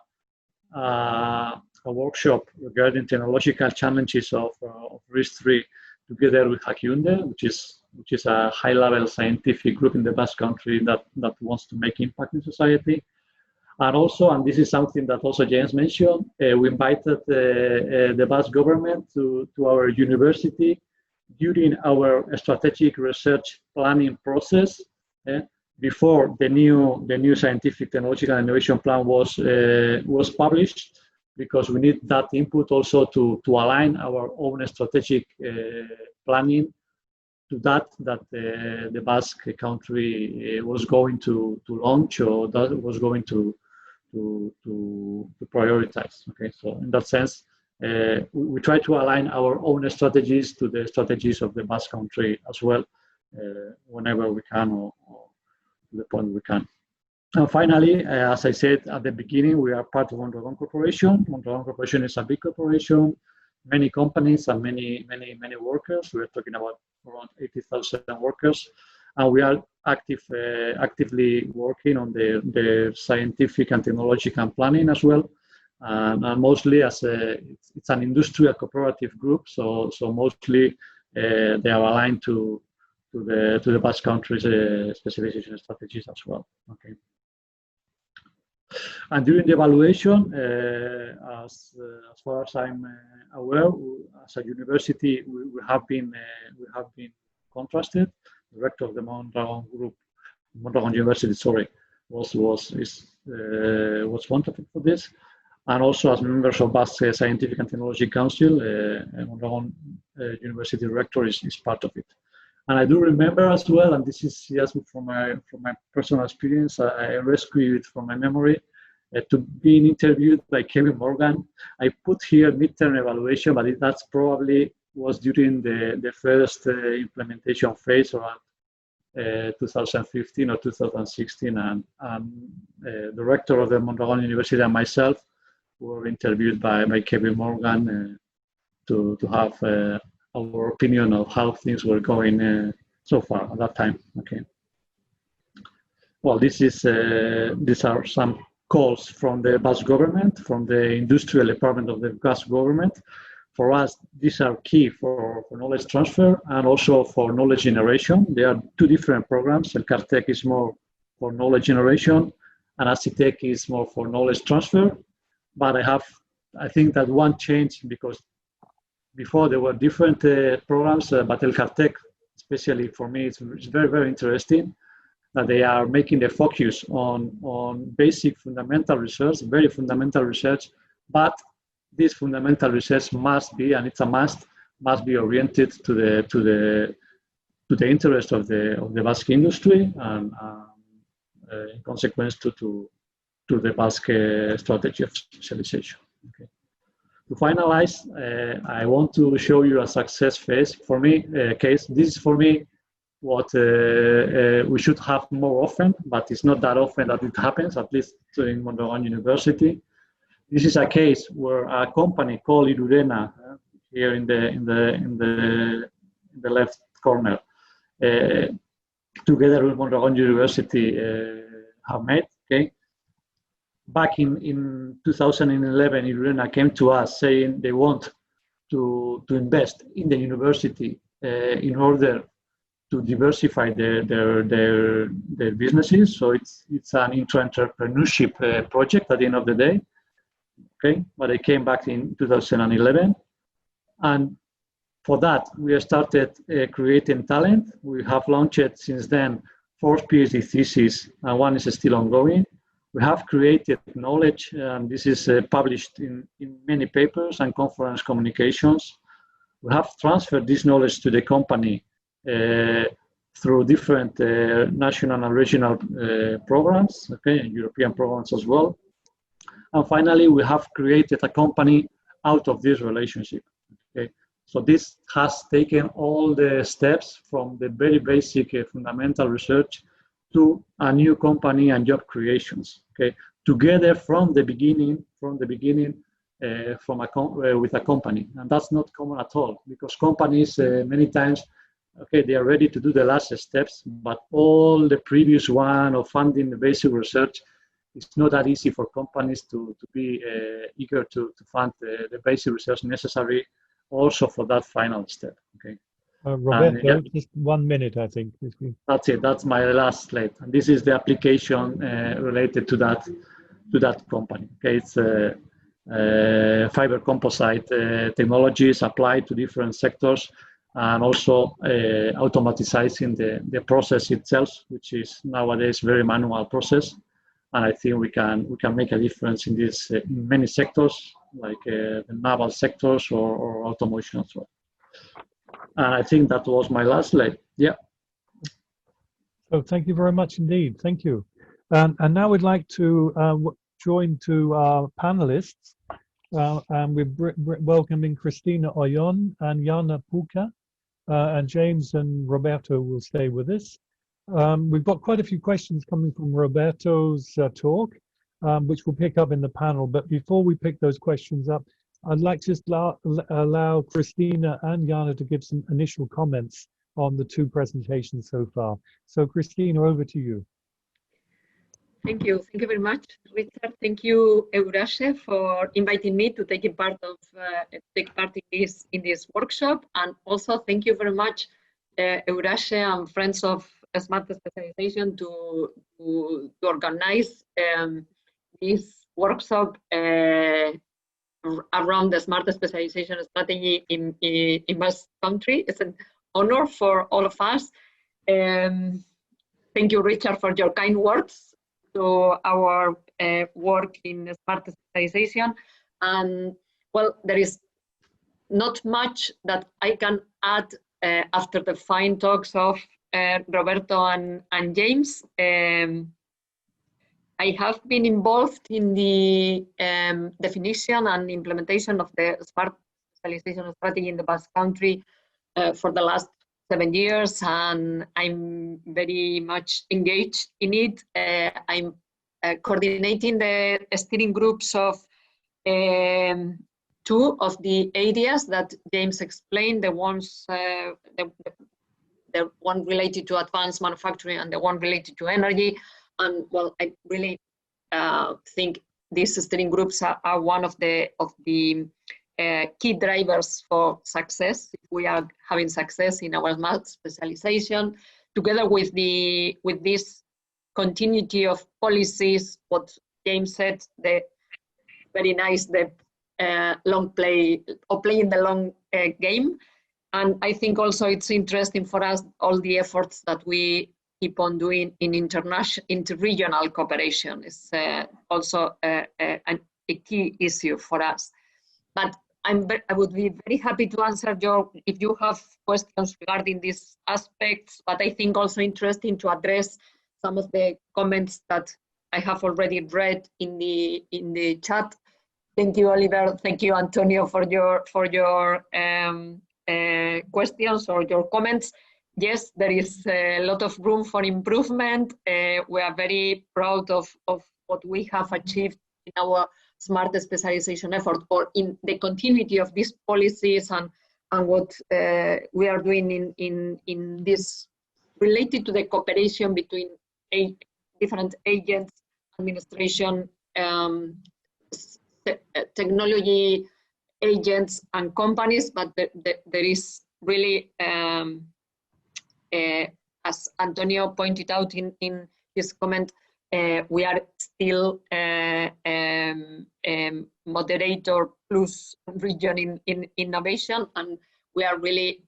workshop regarding technological challenges of RIS3 together with Hakiunde, which is a high-level scientific group in the Basque country that wants to make impact in society. And also, and this is something that also James mentioned, we invited the Basque government to our university during our strategic research planning process. Before the new scientific technological innovation plan was published, because we need that input also to align our own strategic planning to that the Basque country was going to launch, or that was going to prioritize. Okay, so in that sense, we try to align our own strategies to the strategies of the Basque country as well, whenever we can, or to the point we can. And finally, as I said at the beginning, we are part of Mondragon Corporation. Mondragon Corporation is a big corporation, many companies and many workers. We're talking about around 80,000 workers, and we are actively working on the scientific and technological planning as well. And mostly it's an industrial cooperative group, so mostly they are aligned to the Basque country's specialization strategies as well. Okay. And during the evaluation, as far as I'm aware, as a university, we have been contrasted. The rector of the Mondragon Group, Mondragon University, sorry, was wonderful for this. And also as members of Basque Scientific and Technology Council, Mondragon University Rector is part of it. And I do remember as well, and this is just from my personal experience, I rescue it from my memory, to being interviewed by Kevin Morgan. I put here midterm evaluation, but that's probably was during the first implementation phase around 2015 or 2016, and the rector of the Mondragon University and myself were interviewed by Kevin Morgan to have our opinion of how things were going so far at that time. Okay. Well, these are some calls from the Basque government, from the industrial department of the Basque government. For us, these are key for knowledge transfer and also for knowledge generation. There are two different programs. Elkartek is more for knowledge generation, and Hazitek is more for knowledge transfer. But I think that one change, because before there were different programs, but Elkartek, especially for me, it's very, very interesting that they are making the focus on basic fundamental research, very fundamental research, but this fundamental research must be, and it's a must be oriented to the interest of the Basque industry, and in consequence to the Basque strategy of specialization. Okay. To finalize, I want to show you a success case. For me, this is for me what we should have more often, but it's not that often that it happens, at least in Mondragon University. This is a case where a company called EURASHE, here in the left corner, together with Mondragon University, have made. Okay. Back in 2011, EURASHE came to us saying they want to invest in the university in order to diversify their businesses. So it's an intra-entrepreneurship project at the end of the day. Okay, but they came back in 2011, and for that we started creating talent. We have launched since then 4 PhD theses, and 1 is still ongoing. We have created knowledge, and this is published in many papers and conference communications. We have transferred this knowledge to the company through different national and regional programs, okay, and European programs as well. And finally, we have created a company out of this relationship. Okay, so this has taken all the steps from the very basic fundamental research to a new company and job creations. Okay, together from the beginning, with a company, and that's not common at all, because companies many times, okay, they are ready to do the last steps, but all the previous one of funding the basic research, it's not that easy for companies to be eager to fund the basic research necessary also for that final step. Okay. Roberto, just 1 minute, I think. That's it. That's my last slide, and this is the application related to that company. Okay, it's fiber composite technologies applied to different sectors, and also automatizing the process itself, which is nowadays very manual process. And I think we can make a difference in this in many sectors, like the naval sectors or automation as well. And I think that was my last slide. Yeah. So thank you very much indeed. Thank you. And now we'd like to join to our panelists. And we're welcoming Christina Oyon and Jana Puka, and James and Roberto will stay with us. We've got quite a few questions coming from Roberto's talk, which we'll pick up in the panel. But before we pick those questions up, I'd like to just allow Christina and Jana to give some initial comments on the 2 presentations so far. So Christina, over to you. Thank you. Thank you very much, Richard. Thank you, EURASHE, for inviting me to take part in this workshop. And also thank you very much, EURASHE and Friends of Smart Specialization to organize this workshop around the smart specialization strategy in Basque country. It's an honor for all of us. Thank you, Richard, for your kind words to our work in smart specialization. And well, there is not much that I can add after the fine talks of Roberto and James. I have been involved in the definition and implementation of the smart specialization strategy in the Basque country for the last 7 years, and I'm very much engaged in it. I'm coordinating the steering groups of 2 of the areas that James explained, the ones the one related to advanced manufacturing and the one related to energy. And well, I really think these steering groups are one of the key drivers for success. If we are having success in our smart specialization, together with this continuity of policies, what James said, the very nice, the long play or playing the long game. And I think also it's interesting for us, all the efforts that we keep on doing in interregional cooperation is also a key issue for us. But I would be very happy to answer if you have questions regarding these aspects, but I think also interesting to address some of the comments that I have already read in the chat. Thank you, Oliver. Thank you, Antonio, for your questions or your comments. Yes, there is a lot of room for improvement. We are very proud of what we have achieved in our smart specialization effort, or in the continuity of these policies and what we are doing in this related to the cooperation between different agents, administration, technology agents and companies, but there is really, as Antonio pointed out in his comment, we are still moderator plus region in innovation, and we are really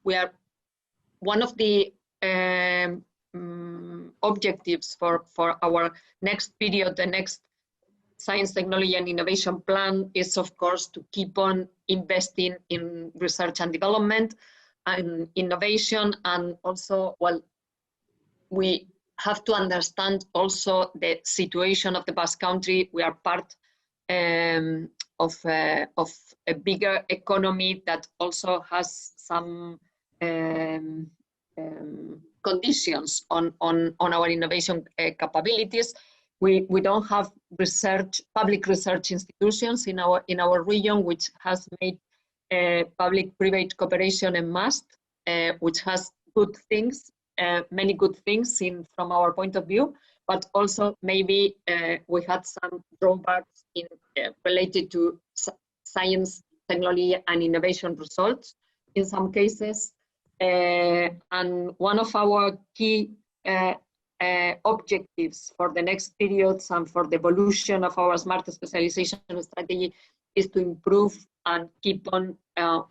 we are one of the objectives for our next period, the next Science, Technology and Innovation Plan is, of course, to keep on investing in research and development and innovation. And also, well, we have to understand also the situation of the Basque country. We are part of a bigger economy that also has some conditions on our innovation capabilities. We don't have public research institutions in our region, which has made public-private cooperation a must, which has good things, many good things from our point of view, but also maybe we had some drawbacks related to science, technology, and innovation results in some cases. And one of our key objectives for the next periods and for the evolution of our smart specialization strategy is to improve and keep on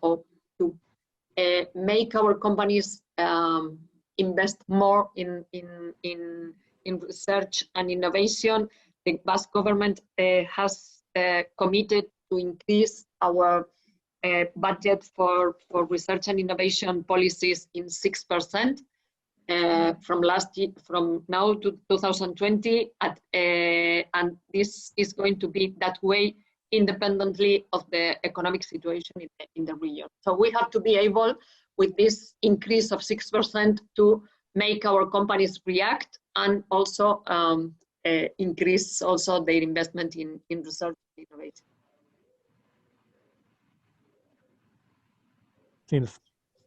or to make our companies invest more in research and innovation. The Basque government has committed to increase our budget for research and innovation policies in 6%. From now to 2020, and this is going to be that way independently of the economic situation in the region. So we have to be able, with this increase of 6%, to make our companies react and also increase also their investment in research and innovation.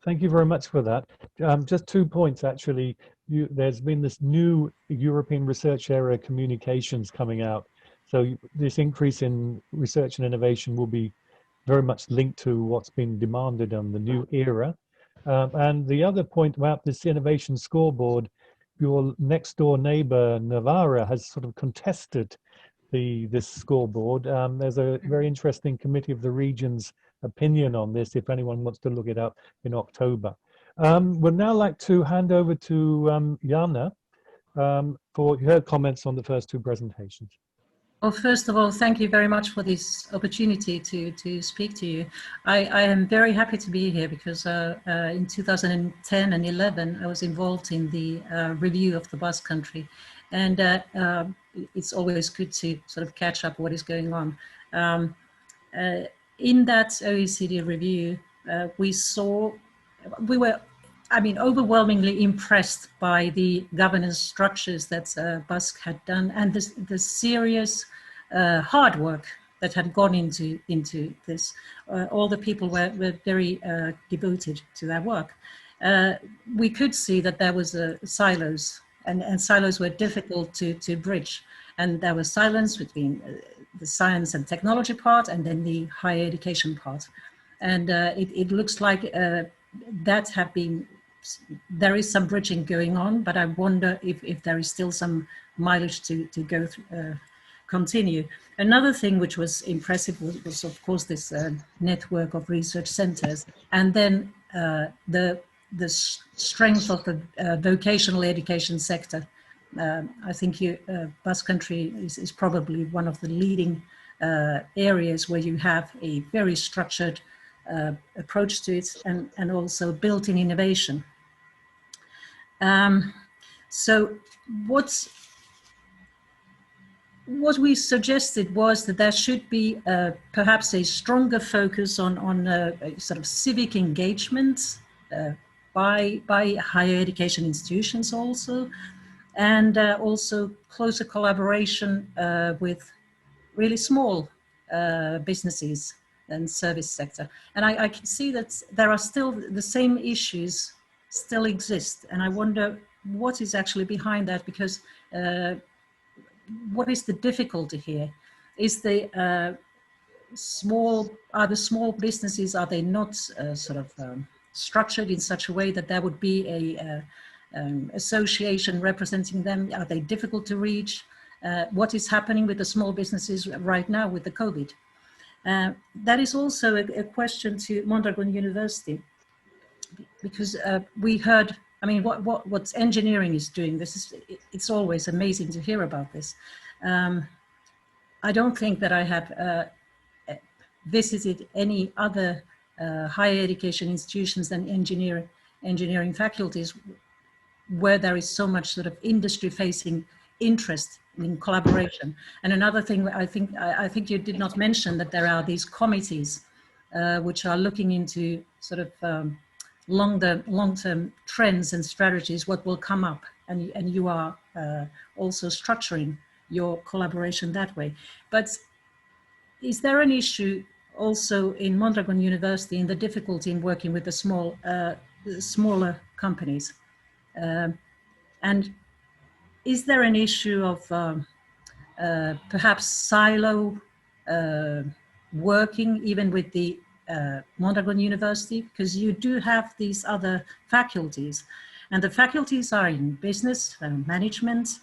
Thank you very much for that. Just 2 points, actually. There's been this new European research area communications coming out. So this increase in research and innovation will be very much linked to what's been demanded on the new era. And the other point about this innovation scoreboard your next door neighbor, Navarra, has sort of contested this scoreboard. There's a very interesting Committee of the Regions opinion on this, if anyone wants to look it up in October. Would now like to hand over to Jana for her comments on the first two presentations. Well, first of all, thank you very much for this opportunity to speak to you. I am very happy to be here because in 2010 and 11, I was involved in the review of the Basque country. And it's always good to sort of catch up what is going on. In that OECD review, we were overwhelmingly impressed by the governance structures that Basque had done and the serious hard work that had gone into this. All the people were very devoted to their work. We could see that there was silos, and silos were difficult to bridge. And there was silence between the science and technology part and then the higher education part. And it looks like there is some bridging going on, but I wonder if there is still some mileage to go through, continue. Another thing which was impressive was of course this network of research centers, and then the strength of the vocational education sector. I think Basque country is probably one of the leading areas where you have a very structured approach to it and also built-in innovation. So what we suggested was that there should be perhaps a stronger focus on sort of civic engagement by higher education institutions also, and also closer collaboration with really small businesses and service sector. And I can see that there are still the same issues still exist. And I wonder what is actually behind that, because what is the difficulty here? Is the small businesses, are they not sort of structured in such a way that there would be a association representing them? Are they difficult to reach? What is happening with the small businesses right now with the COVID? That is also a question to Mondragon University, because we heard, I mean, what engineering is doing. It's always amazing to hear about this. I don't think that I have visited any other higher education institutions than engineering faculties where there is so much sort of industry-facing interest in collaboration. And another thing, I think you did not mention that there are these committees which are looking into sort of long-term trends and strategies, what will come up, and you are also structuring your collaboration that way. But is there an issue also in Mondragon University in the difficulty in working with the smaller companies? And is there an issue of perhaps silo working even with the Mondragon University? Because you do have these other faculties, and the faculties are in business, management,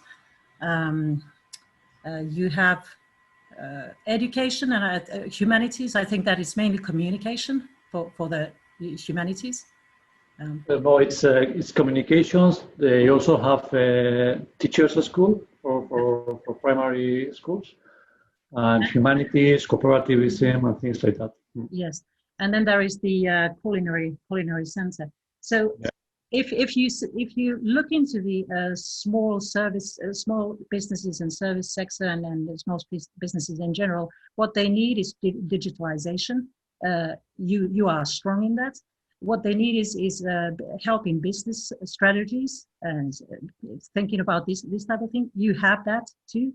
you have education and humanities. I think that is mainly communication for the humanities. No, it's communications. They also have teachers' school for primary schools, and humanities, cooperativism, and things like that. Yes, and then there is the culinary center. So yeah. If you look into the small businesses and service sector and the small businesses in general, what they need is digitalization. You are strong in that. What they need is help in business strategies and thinking about this type of thing. You have that too.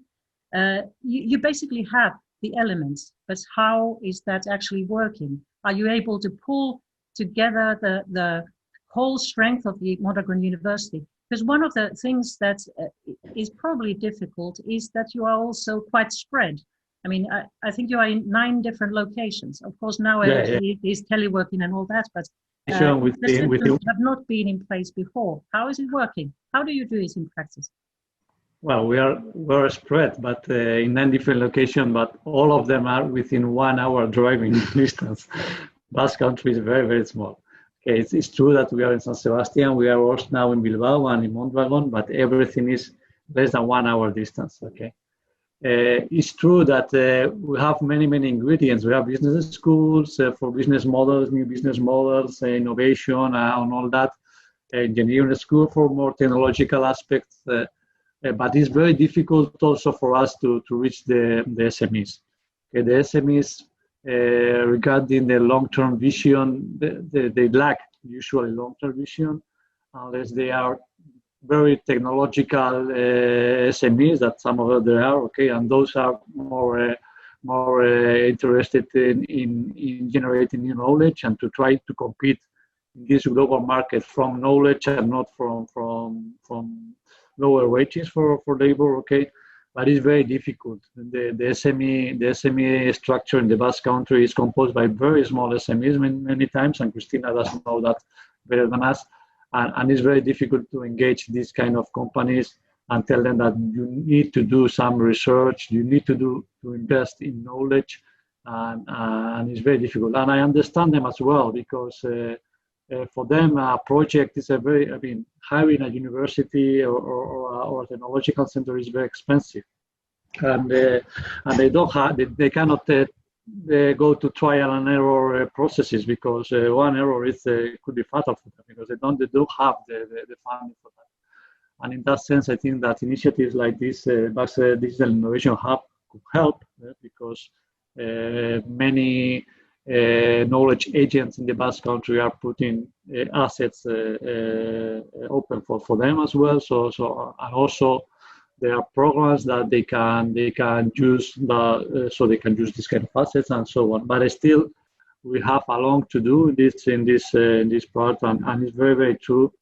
You basically have the elements, but how is that actually working? Are you able to pull together the whole strength of the Mondragon University? Because one of the things that is probably difficult is that you are also quite spread. I mean, I think you are in 9 different locations. Of course, now it is teleworking and all that, but centers have not been in place before. How is it working? How do you do it in practice? Well, we're spread, but in 9 different locations, but all of them are within 1 hour driving distance. Basque Country is very, very small. Okay, it's true that we are in San Sebastian, we are also now in Bilbao and in Mondragon, but everything is less than 1 hour distance. Okay, it's true that we have many, many ingredients. We have business schools for business models, new business models, innovation, and all that. Engineering school for more technological aspects. But it's very difficult also for us to reach the SMEs. Okay, the SMEs, regarding the long-term vision, they lack usually long-term vision, unless they are very technological SMEs, that some of them there are, okay, and those are more interested in generating new knowledge and to try to compete in this global market from knowledge and not from lower wages for labor, okay, but it's very difficult. The SME structure in the Basque Country is composed by very small SMEs many times, and Christina doesn't know that better than us, and it's very difficult to engage these kind of companies and tell them that you need to do some research, you need to invest in knowledge, and it's very difficult. And I understand them as well, because for them, a project is hiring a university or a technological center is very expensive, and they don't have, they cannot go to trial and error processes, because one error could be fatal for them, because they don't have the funding for that. And in that sense, I think that initiatives like this Basque Digital Innovation Hub could help, because many knowledge agents in the Basque Country are putting assets open for them as well. So and also there are programs that they can use so they can use this kind of assets and so on. But still, we have a long to do in this part, and it's very, very true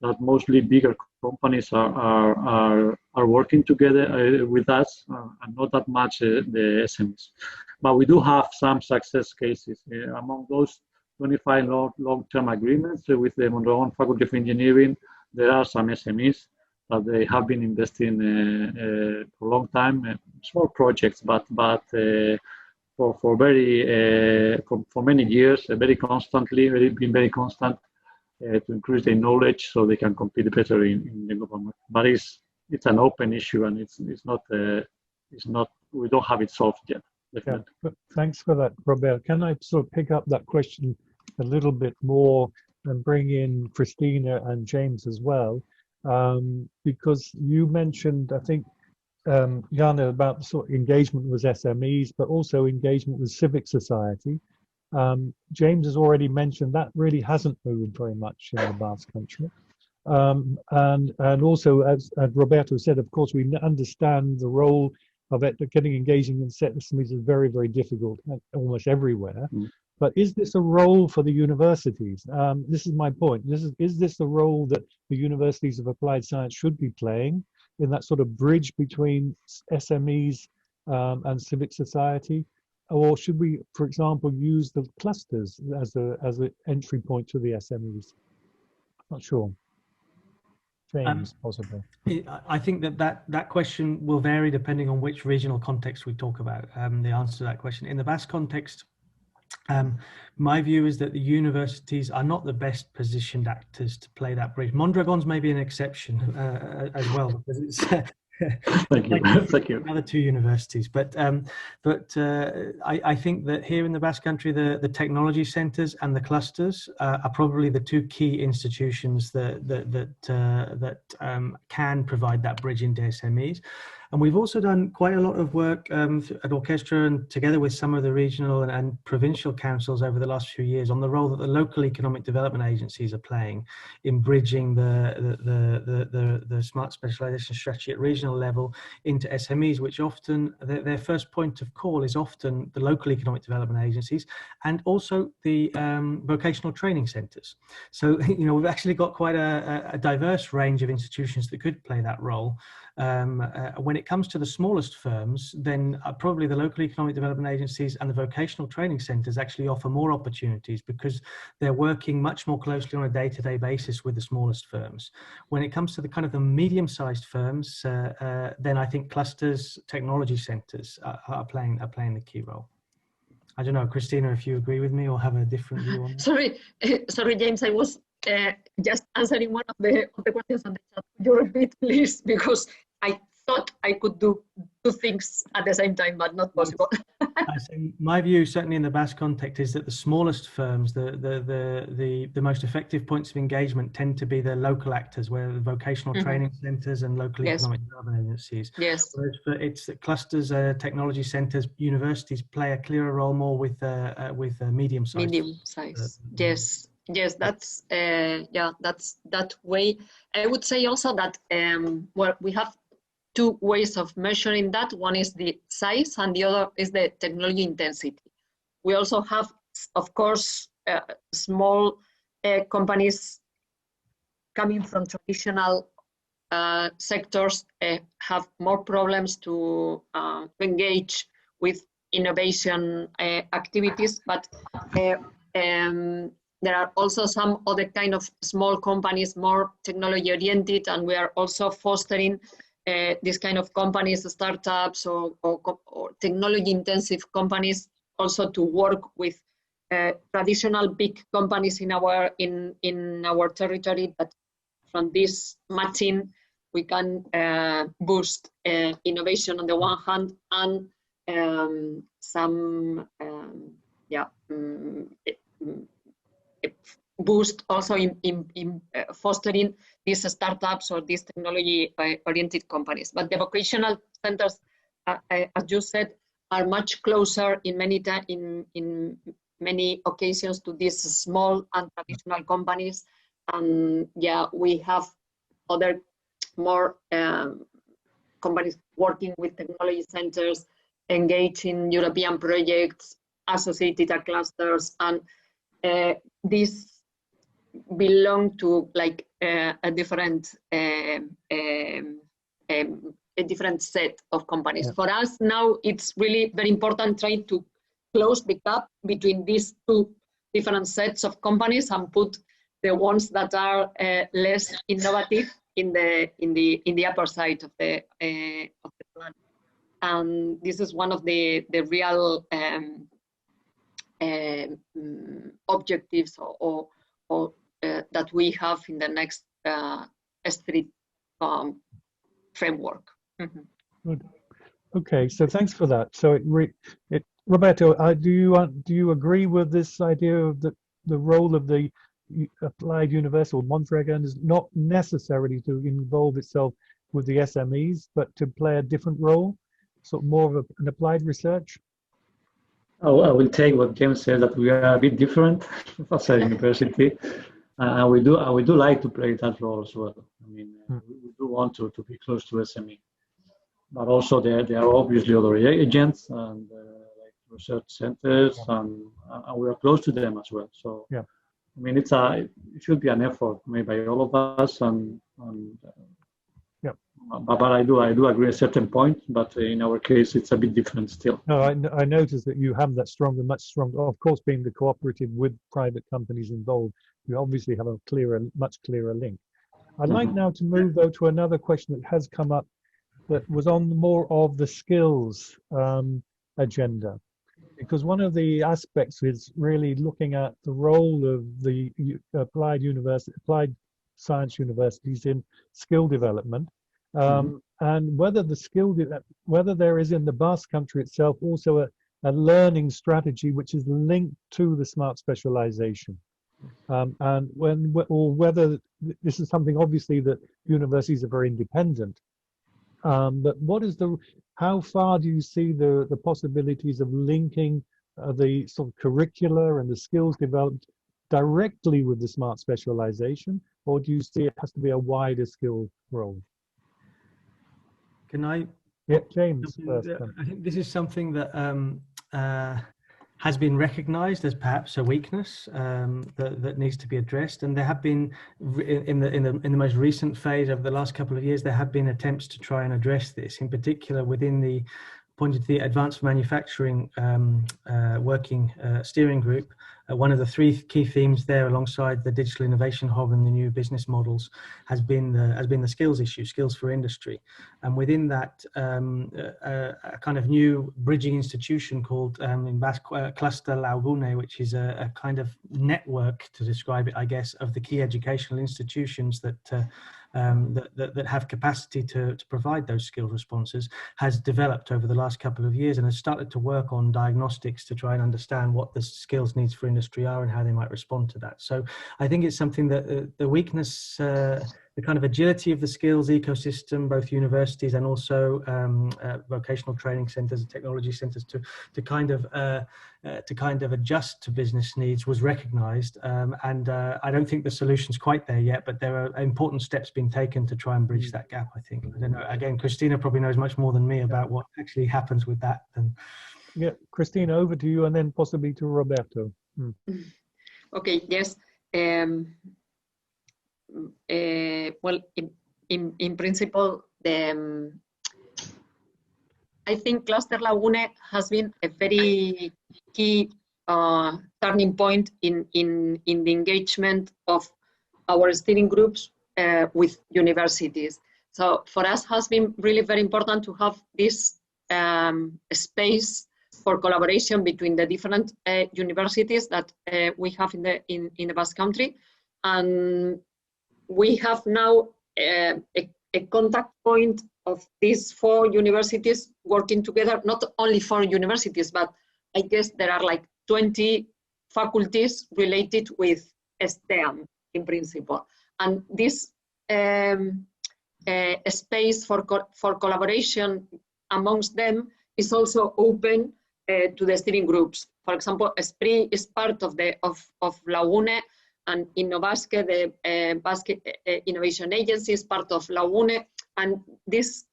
that mostly bigger companies are working together with us, and not that much the SMEs. But we do have some success cases. Among those 25 long-term agreements with the Mondragon Faculty of Engineering, there are some SMEs that they have been investing for a long time, small projects, but for many years, very constantly, been very constant to increase their knowledge so they can compete better in the global market. But it's an open issue, and it's not we don't have it solved yet. Yeah, but thanks for that, Robert. Can I sort of pick up that question a little bit more and bring in Christina and James as well? Because you mentioned, I think, Jana, about the sort of engagement with SMEs, but also engagement with civic society. James has already mentioned that really hasn't moved very much in the Basque Country. And also, as Roberto said, of course, we understand the role of it, getting engaging in SMEs is very, very difficult almost everywhere. But is this a role for the universities? This is my point. Is this the role that the universities of applied science should be playing in that sort of bridge between SMEs and civic society? Or should we, for example, use the clusters as an entry point to the SMEs? Not sure. James, possibly. I think that question will vary depending on which regional context we talk about. The answer to that question. In the Basque context, my view is that the universities are not the best positioned actors to play that bridge. Mondragon's maybe an exception as well, because it's Thank you. Another two universities, but I think that here in the Basque Country, the technology centres and the clusters are probably the two key institutions that can provide that bridge into SMEs. And we've also done quite a lot of work at Orchestra and together with some of the regional and provincial councils over the last few years on the role that the local economic development agencies are playing in bridging the smart specialisation strategy at regional level into SMEs, which often their first point of call is often the local economic development agencies and also the vocational training centres. So, we've actually got quite a diverse range of institutions that could play that role. When it comes to the smallest firms, then probably the local economic development agencies and the vocational training centres actually offer more opportunities because they're working much more closely on a day-to-day basis with the smallest firms. When it comes to the kind of the medium-sized firms, then I think clusters, technology centres are playing the key role. I don't know, Christina, if you agree with me or have a different view on that. Sorry, James, I was just answering one of the questions on the chat. Could you repeat, please? Because I thought I could do two things at the same time, but not possible. My view, certainly in the Basque context, is that the smallest firms, the most effective points of engagement tend to be the local actors, where the vocational training centres and local economic development agencies. Yes. Whereas it's clusters, technology centres, universities play a clearer role more with medium-sized. Medium-sized. Yes, that's that's that way. I would say also that well, we have two ways of measuring that. One is the size and the other is the technology intensity. We also have, of course, small companies coming from traditional sectors have more problems to engage with innovation activities, but there are also some other kind of small companies, more technology oriented, and we are also fostering this kind of companies, startups or technology intensive companies, also to work with traditional big companies in our territory. But from this matching, we can boost innovation on the one hand and some boost also in fostering these startups or these technology-oriented companies. But the vocational centers, as you said, are much closer in many occasions to these small and traditional companies. And yeah, we have other more companies working with technology centers, engaged in European projects, associated clusters, and these belong to like a different set of companies. Yeah. For us now, it's really very important trying to close the gap between these two different sets of companies and put the ones that are less innovative in the upper side of the plan. And this is one of the real objectives or that we have in the next S3 framework. Mm-hmm. Good. Okay, so thanks for that. So Roberto, do you agree with this idea of the role of the applied universal Mondragon is not necessarily to involve itself with the SMEs, but to play a different role, sort of more of an applied research? Oh, I will take what James said, that we are a bit different as a university, and we do like to play that role as well. I mean, we do want to be close to SME, but also there are obviously other agents and like research centers, and we are close to them as well. So yeah, I mean, it should be an effort made by all of us, and yeah. But I do agree at a certain point, but in our case, it's a bit different still. No, I noticed that you have that much stronger, of course, being the cooperative with private companies involved, you obviously have a much clearer link. I'd like now to move though to another question that has come up that was on more of the skills agenda, because one of the aspects is really looking at the role of the applied science universities in skill development. And whether there is in the Basque country itself also a learning strategy which is linked to the smart specialization, and whether this is something obviously that universities are very independent, but how far do you see the possibilities of linking the sort of curricula and the skills developed directly with the smart specialization, or do you see it has to be a wider skill role? Can I? Yeah, James. I think this is something that has been recognized as perhaps a weakness that needs to be addressed. And there have been, in the most recent phase of the last couple of years, there have been attempts to try and address this, in particular within the pointed to the advanced manufacturing working steering group. One of the three key themes there, alongside the digital innovation hub and the new business models, has been the skills issue, skills for industry. And within that, a kind of new bridging institution called in Basque Cluster Laugune, which is a kind of network, to describe it, I guess, of the key educational institutions that have capacity to provide those skilled responses, has developed over the last couple of years and has started to work on diagnostics to try and understand what the skills needs for industry are and how they might respond to that. So I think it's something that the weakness, the kind of agility of the skills ecosystem, both universities and also vocational training centres and technology centres, to kind of adjust to business needs, was recognised. And I don't think the solution's quite there yet, but there are important steps being taken to try and bridge that gap, I think. I don't know, again, Christina probably knows much more than me about what actually happens with that. Yeah, Christina, over to you, and then possibly to Roberto. Okay, yes. Well, in principle, I think Cluster Lagune has been a very key turning point in the engagement of our steering groups with universities. So for us, has been really very important to have this space for collaboration between the different universities that we have in the Basque Country, and we have now a contact point of these 4 universities working together. Not only 4 universities, but I guess there are like 20 faculties related with STEM in principle, and this space for collaboration amongst them is also open to the steering groups. For example, EXPERI is part of Lagune, and Basque, the Basque Innovation Agency, is part of Lagune, and this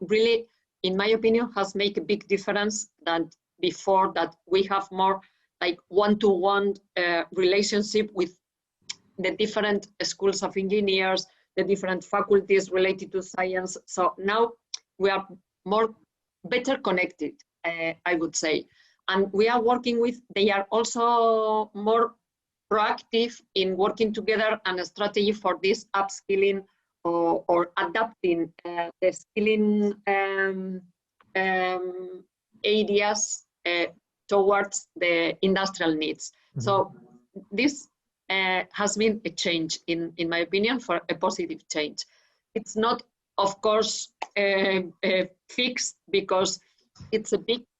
really, in my opinion, has made a big difference than before, that we have more like one-to-one relationship with the different schools of engineers, the different faculties related to science. So now we are better connected, I would say. And we are working with, they are also more proactive in working together on a strategy for this upskilling or adapting the skilling areas towards the industrial needs. Mm-hmm. So this has been a change, in my opinion, for a positive change. It's not, of course, fixed, because it's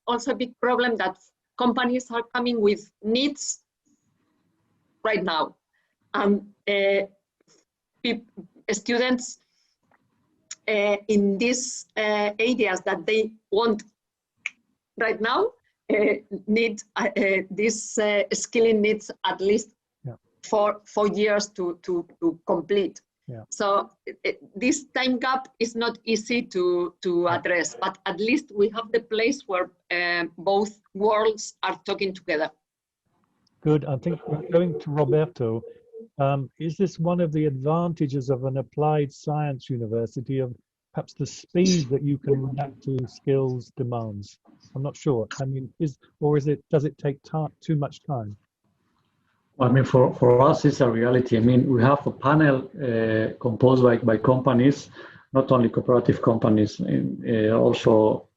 also a big problem that companies are coming with needs right now. Students in these areas that they want right now need this skilling needs at least 4 years to complete. Yeah. So this time gap is not easy to address, but at least we have the place where both worlds are talking together. Good. I think we're going to Roberto. Is this one of the advantages of an applied science university, of perhaps the speed that you can react to skills demands? I'm not sure. I mean, does it take too much time? Well, I mean, for us, it's a reality. I mean, we have a panel composed by companies, not only cooperative companies, also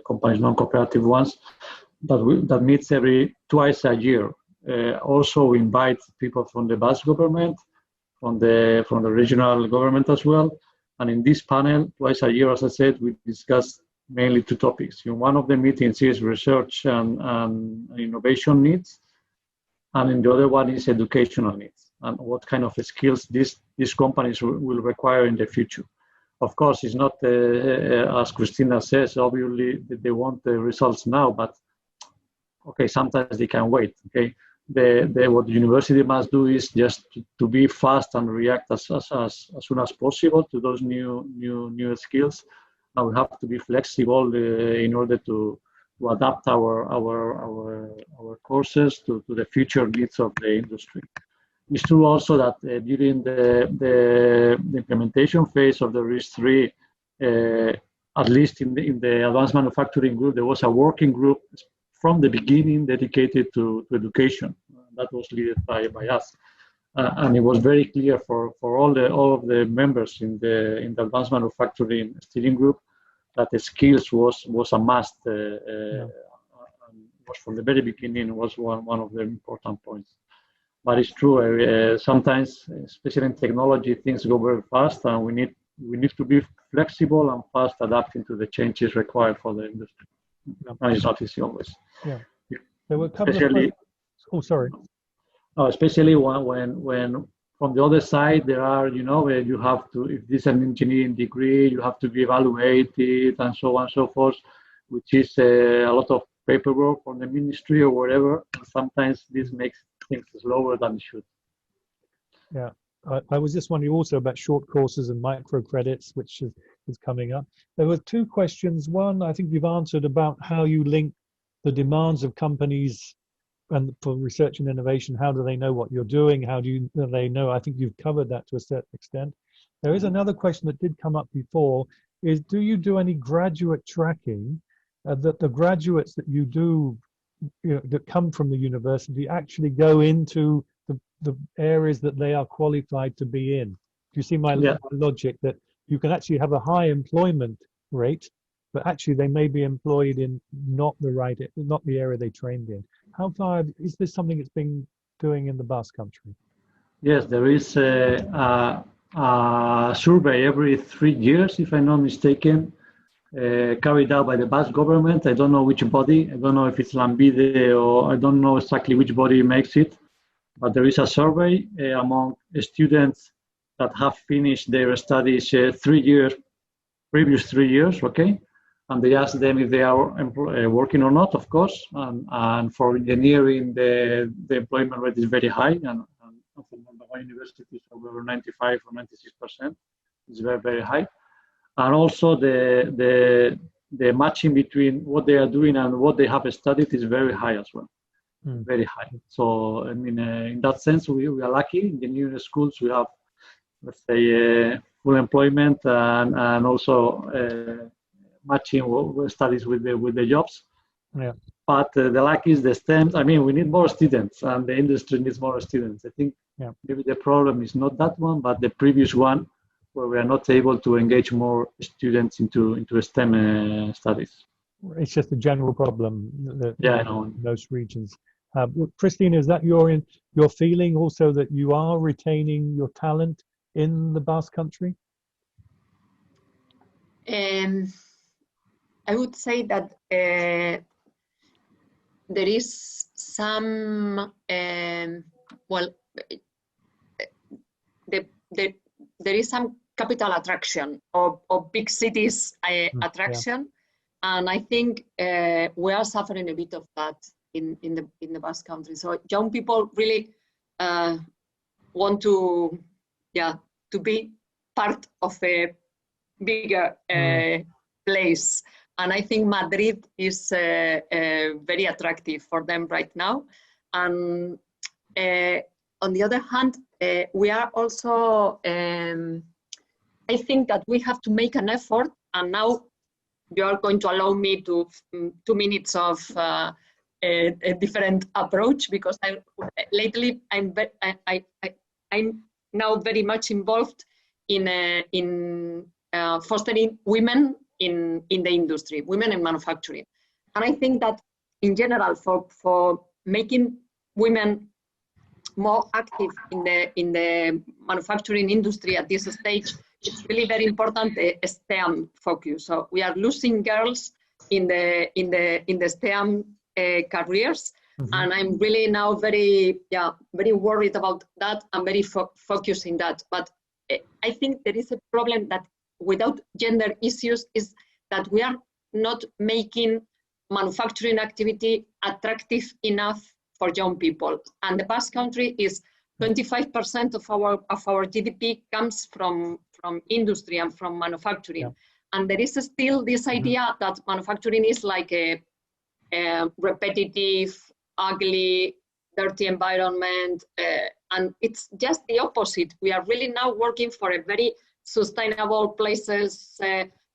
companies, non-cooperative ones, that meets twice a year. Also, we invite people from the Basque government, from the regional government as well. And in this panel, twice a year, as I said, we discuss mainly 2 topics. One of the meetings is research and innovation needs, and in the other one is educational needs, and what kind of skills these companies will require in the future. Of course, it's not, as Christina says, obviously they want the results now, but okay, sometimes they can wait, okay? What the university must do is just to be fast and react as soon as possible to those new skills. And we have to be flexible in order to adapt our courses to the future needs of the industry. It's true also that during the implementation phase of the RIS3, at least in the advanced manufacturing group, there was a working group from the beginning dedicated to education. That was led by us. And it was very clear for all of the members in the advanced manufacturing steering group that the skills was a must. Was from the very beginning was one of the important points. But it's true. Sometimes, especially in technology, things go very fast, and we need to be flexible and fast adapting to the changes required for the industry. And it's not easy always. Yeah. There were a couple of. Oh, sorry. Especially when from the other side there are, you have to, if this is an engineering degree, you have to be evaluated and so on and so forth, which is a lot of paperwork from the ministry or whatever. And sometimes this makes things slower than it should. Yeah, I was just wondering also about short courses and microcredits, which is coming up. There were two questions. One, I think you've answered about how you link the demands of companies and for research and innovation. How do they know what you're doing? How do they know? I think you've covered that to a certain extent. There is another question that did come up before, is do you do any graduate tracking that the graduates that you do, that come from the university actually go into the areas that they are qualified to be in? Do you see my logic that you can actually have a high employment rate, but actually they may be employed in not the area they trained in? How far is this something that's been doing in the Basque country? Yes, there is a survey every 3 years, if I'm not mistaken, carried out by the Basque government. I don't know which body. I don't know if it's Lanbide or I don't know exactly which body makes it. But there is a survey among students that have finished their studies 3 years, previous 3 years, okay? And they ask them if they are working or not, of course. And for engineering, the employment rate is very high. And for one university is over 95 or 96%. It's very, very high. And also the matching between what they are doing and what they have studied is very high as well. Very high. So, I mean, in that sense, we are lucky. In the new schools, we have, let's say, full employment and also matching studies with the jobs. Yeah. But the luck is the STEM. I mean, we need more students, and the industry needs more students. I think maybe the problem is not that one, but the previous one, where we are not able to engage more students into STEM studies. It's just a general problem in most regions. Christine, is that your feeling also that you are retaining your talent in the Basque country? I would say that there is some, there is some capital attraction or big cities attraction. And I think we are suffering a bit of that in the Basque country. So young people really want to be part of a bigger place. And I think Madrid is very attractive for them right now. And on the other hand, we are also, I think that we have to make an effort. And now you are going to allow me to 2 minutes of a different approach, because lately I'm now very much involved in fostering women in the industry, women in manufacturing. And I think that in general, for making women more active in the manufacturing industry at this stage, it's really very important the STEM focus. So we are losing girls in the STEM careers, and I'm really now very worried about that. I'm very focused in that. But I think there is a problem that without gender issues is that we are not making manufacturing activity attractive enough for young people. And the Basque country is 25% of our GDP comes from industry and from manufacturing. And there is still this idea that manufacturing is like a repetitive, ugly, dirty environment, and it's just the opposite. We are really now working for a very sustainable places,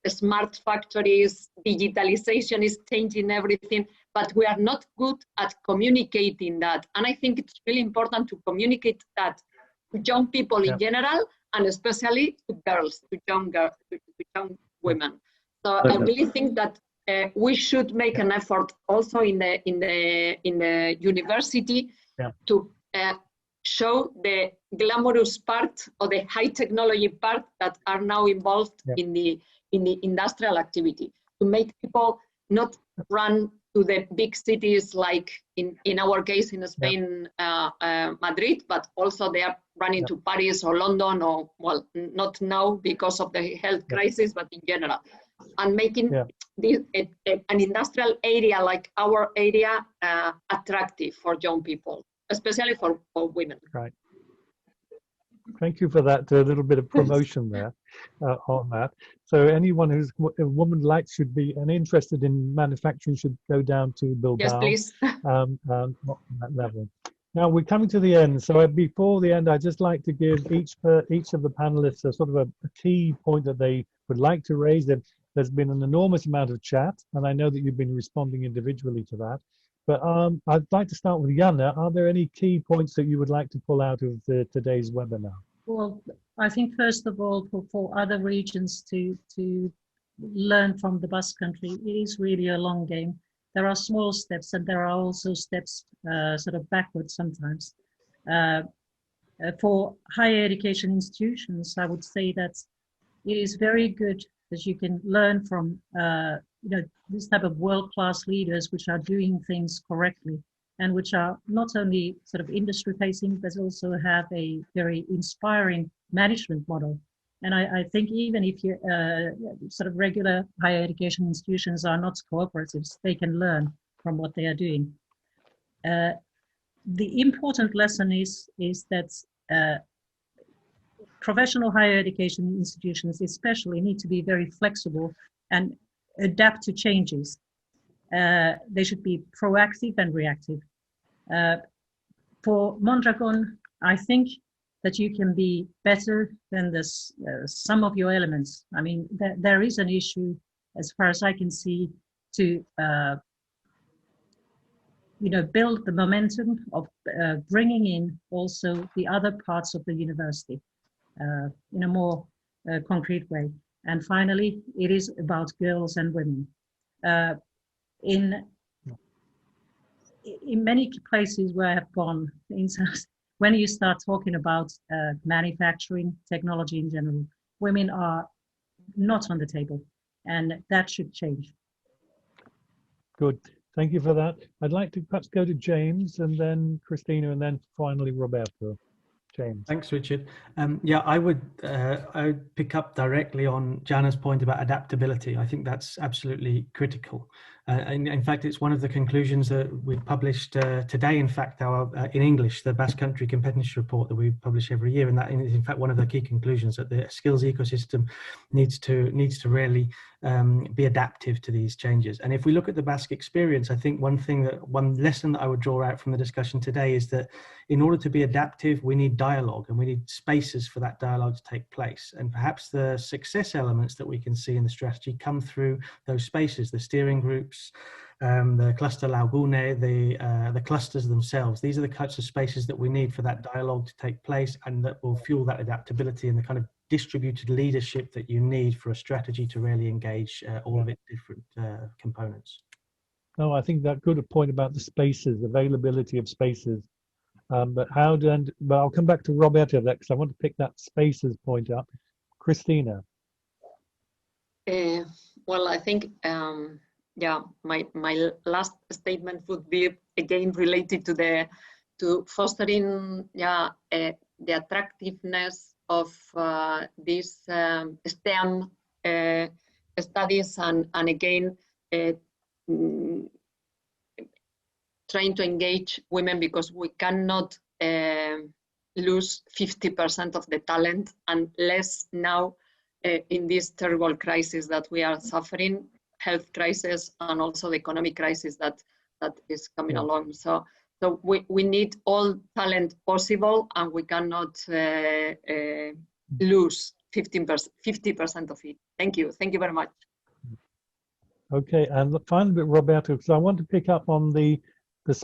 smart factories, digitalization is changing everything, but we are not good at communicating that. And I think it's really important to communicate that to young people in general, and especially to girls, to young women. So I really think that we should make an effort also in the university to show the glamorous part or the high technology part that are now involved in the industrial activity, to make people not run to the big cities like in our case in Spain, Madrid, but also they are running to Paris or London, or well, not now because of the health crisis, but in general, and making an industrial area like our area attractive for young people, especially for women. Right. Thank you for that little bit of promotion there on that. So anyone who's a woman should be and interested in manufacturing should go down to Bilbao. Yes, please. On that level. Now we're coming to the end. So before the end, I'd just like to give each of the panelists a sort of a key point that they would like to raise. There's been an enormous amount of chat, and I know that you've been responding individually to that. But I'd like to start with Jana. Are there any key points that you would like to pull out of today's webinar? Well, I think first of all, for other regions to learn from the Basque country, it is really a long game. There are small steps, and there are also steps sort of backwards sometimes. For higher education institutions, I would say that it is very good that you can learn from this type of world-class leaders which are doing things correctly and which are not only sort of industry-facing, but also have a very inspiring management model. And I think even if you sort of regular higher education institutions are not cooperatives, they can learn from what they are doing. The important lesson is that professional higher education institutions especially need to be very flexible and adapt to changes. They should be proactive and reactive. For Mondragon, I think that you can be better than this, some of your elements. I mean, there is an issue, as far as I can see, to build the momentum of bringing in also the other parts of the university in a more concrete way. And finally, it is about girls and women. In many places where I have gone, when you start talking about manufacturing, technology in general, women are not on the table, and that should change. Good. Thank you for that. I'd like to perhaps go to James, and then Christina, and then finally Roberto. James. Thanks, Richard. Yeah, I would pick up directly on Jana's point about adaptability. I think that's absolutely critical. And in fact, it's one of the conclusions that we published today. In fact, in English, the Basque Country Competitiveness Report that we publish every year, and that is in fact one of the key conclusions, that the skills ecosystem needs to really be adaptive to these changes. And if we look at the Basque experience, I think one lesson that I would draw out from the discussion today is that in order to be adaptive, we need dialogue, and we need spaces for that dialogue to take place. And perhaps the success elements that we can see in the strategy come through those spaces, the steering groups, the cluster Lagune, the clusters themselves. These are the kinds of spaces that we need for that dialogue to take place, and that will fuel that adaptability and the kind of distributed leadership that you need for a strategy to really engage all of its different components. No, I think that good point about the spaces, availability of spaces. But I'll come back to Roberto because I want to pick that spaces point up. Christina. Well, I think my last statement would be again related to fostering the attractiveness of these STEM studies, and again trying to engage women, because we cannot lose 50% of the talent, unless now in this terrible crisis that we are suffering, health crisis and also the economic crisis that is coming Yeah. along. So we need all talent possible, and we cannot lose 50% of it. Thank you very much. Okay, and finally, Roberto, because I want to pick up on the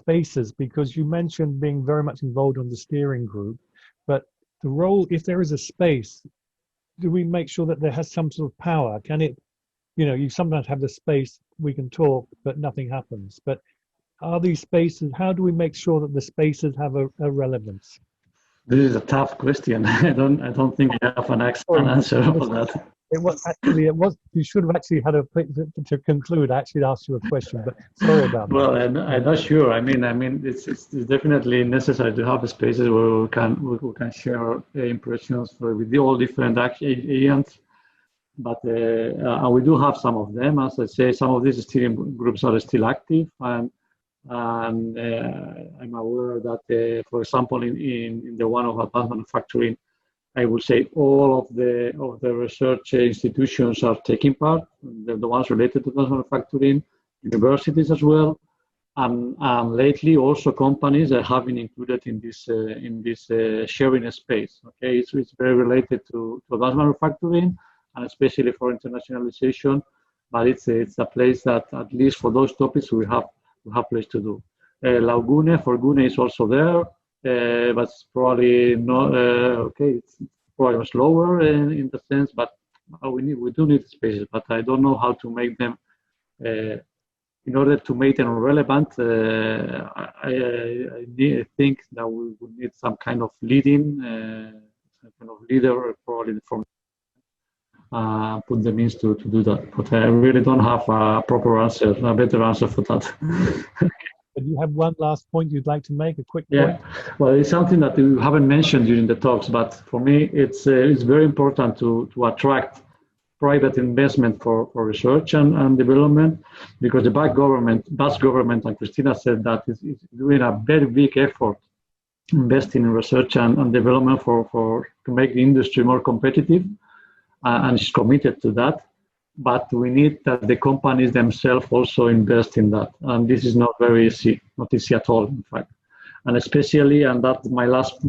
spaces, because you mentioned being very much involved on the steering group, but the role, if there is a space, do we make sure that there has some sort of power? Can it, you sometimes have the space, we can talk, but nothing happens. But are these spaces, how do we make sure that the spaces have a relevance? This is a tough question. I don't think I have an answer for that. It was, you should have actually had to conclude, I actually asked you a question, but sorry about that. Well, I'm not sure. I mean, it's definitely necessary to have spaces where we can share impressions with all different agents. But we do have some of them. As I say, some of these steering groups are still active, and I'm aware that, for example, in the one of advanced manufacturing, I would say all of the research institutions are taking part, the ones related to advanced manufacturing, universities as well, and lately also companies that have been included in this sharing space. Okay, it's very related to advanced manufacturing, and especially for internationalization, but it's a place that, at least for those topics, we have place to do. Lagune for Gune is also there. But it's probably not okay. It's probably much lower in the sense, but we do need spaces. But I don't know how to make them. In order to make them relevant, I think that we would need some kind of leading, some kind of leader, probably from put the means to do that. But I really don't have a proper answer, a better answer for that. But you have one last point you'd like to make, a quick point? Yeah, well, it's something that we haven't mentioned during the talks, but for me, it's very important to attract private investment for research and development, because the Basque government, and Cristina said that, is doing a very big effort investing in research and development to make the industry more competitive, and she's committed to that. But we need that the companies themselves also invest in that, and this is not very easy, not easy at all, in fact. And especially, and that's my last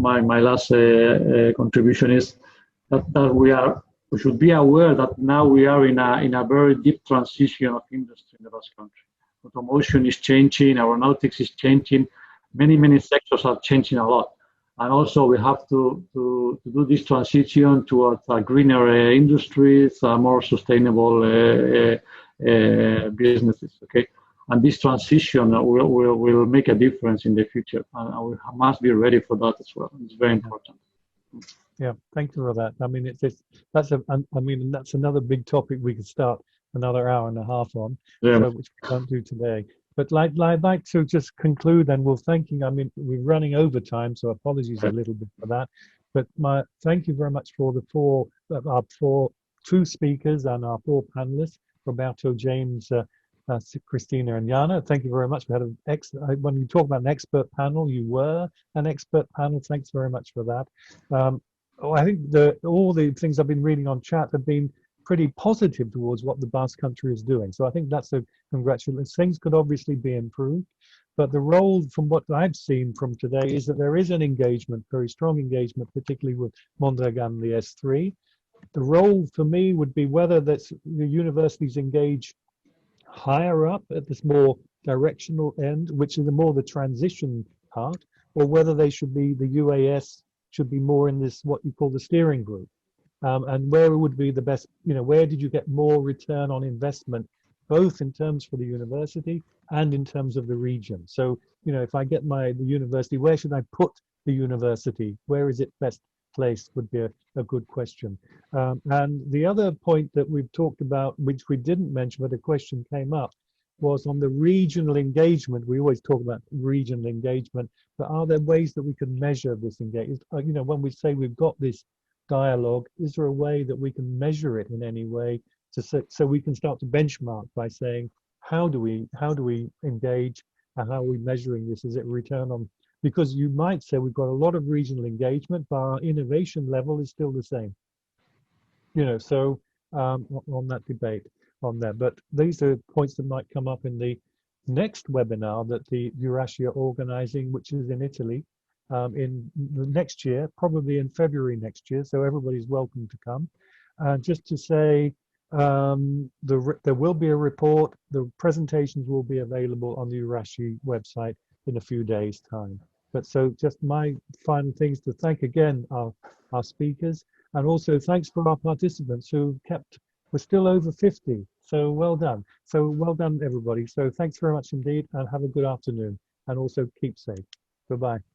contribution, is that we should be aware that now we are in a very deep transition of industry in the Basque Country. Automation is changing, aeronautics is changing, many sectors are changing a lot. And also we have to do this transition towards greener industries, more sustainable businesses, okay? And this transition will make a difference in the future, and we must be ready for that as well. It's very important. Yeah, thank you for that. I mean, that's another big topic we could start another hour and a half on, so, which we won't do today. But I'd like to just conclude, and we're thanking, I mean, we're running over time, so apologies a little bit for that. But thank you very much for our two speakers and our four panelists, Roberto, James, Cristina, and Jana. Thank you very much. We had when you talk about an expert panel, you were an expert panel. Thanks very much for that. I think all the things I've been reading on chat have been pretty positive towards what the Basque Country is doing. So I think that's a congratulations. Things could obviously be improved, but the role, from what I've seen from today, is that there is an engagement, very strong engagement, particularly with Mondragon and the S3. The role for me would be whether the universities engage higher up at this more directional end, which is the transition part, or whether they should be, the UAS should be more in this, what you call the steering group. And where would be the best, where did you get more return on investment, both in terms for the university and in terms of the region? So, if I get the university, where should I put the university? Where is it best placed would be a good question. And the other point that we've talked about, which we didn't mention, but a question came up, was on the regional engagement. We always talk about regional engagement, but are there ways that we can measure this engagement? When we say we've got this dialogue, is there a way that we can measure it in any way so we can start to benchmark by saying, how do we engage, and how are we measuring this? Is it return on? Because you might say we've got a lot of regional engagement, but our innovation level is still the same. So on that debate. on there. But these are points that might come up in the next webinar that the EURASHE are organizing, which is in Italy in the next year, probably in February next year. So everybody's welcome to come. Just to say, there will be a report. The presentations will be available on the EURASHE website in a few days' time. But so just my final things to thank again our speakers, and also thanks for our participants who we're still over 50. So well done. So well done, everybody. So thanks very much indeed, and have a good afternoon. And also keep safe. Goodbye.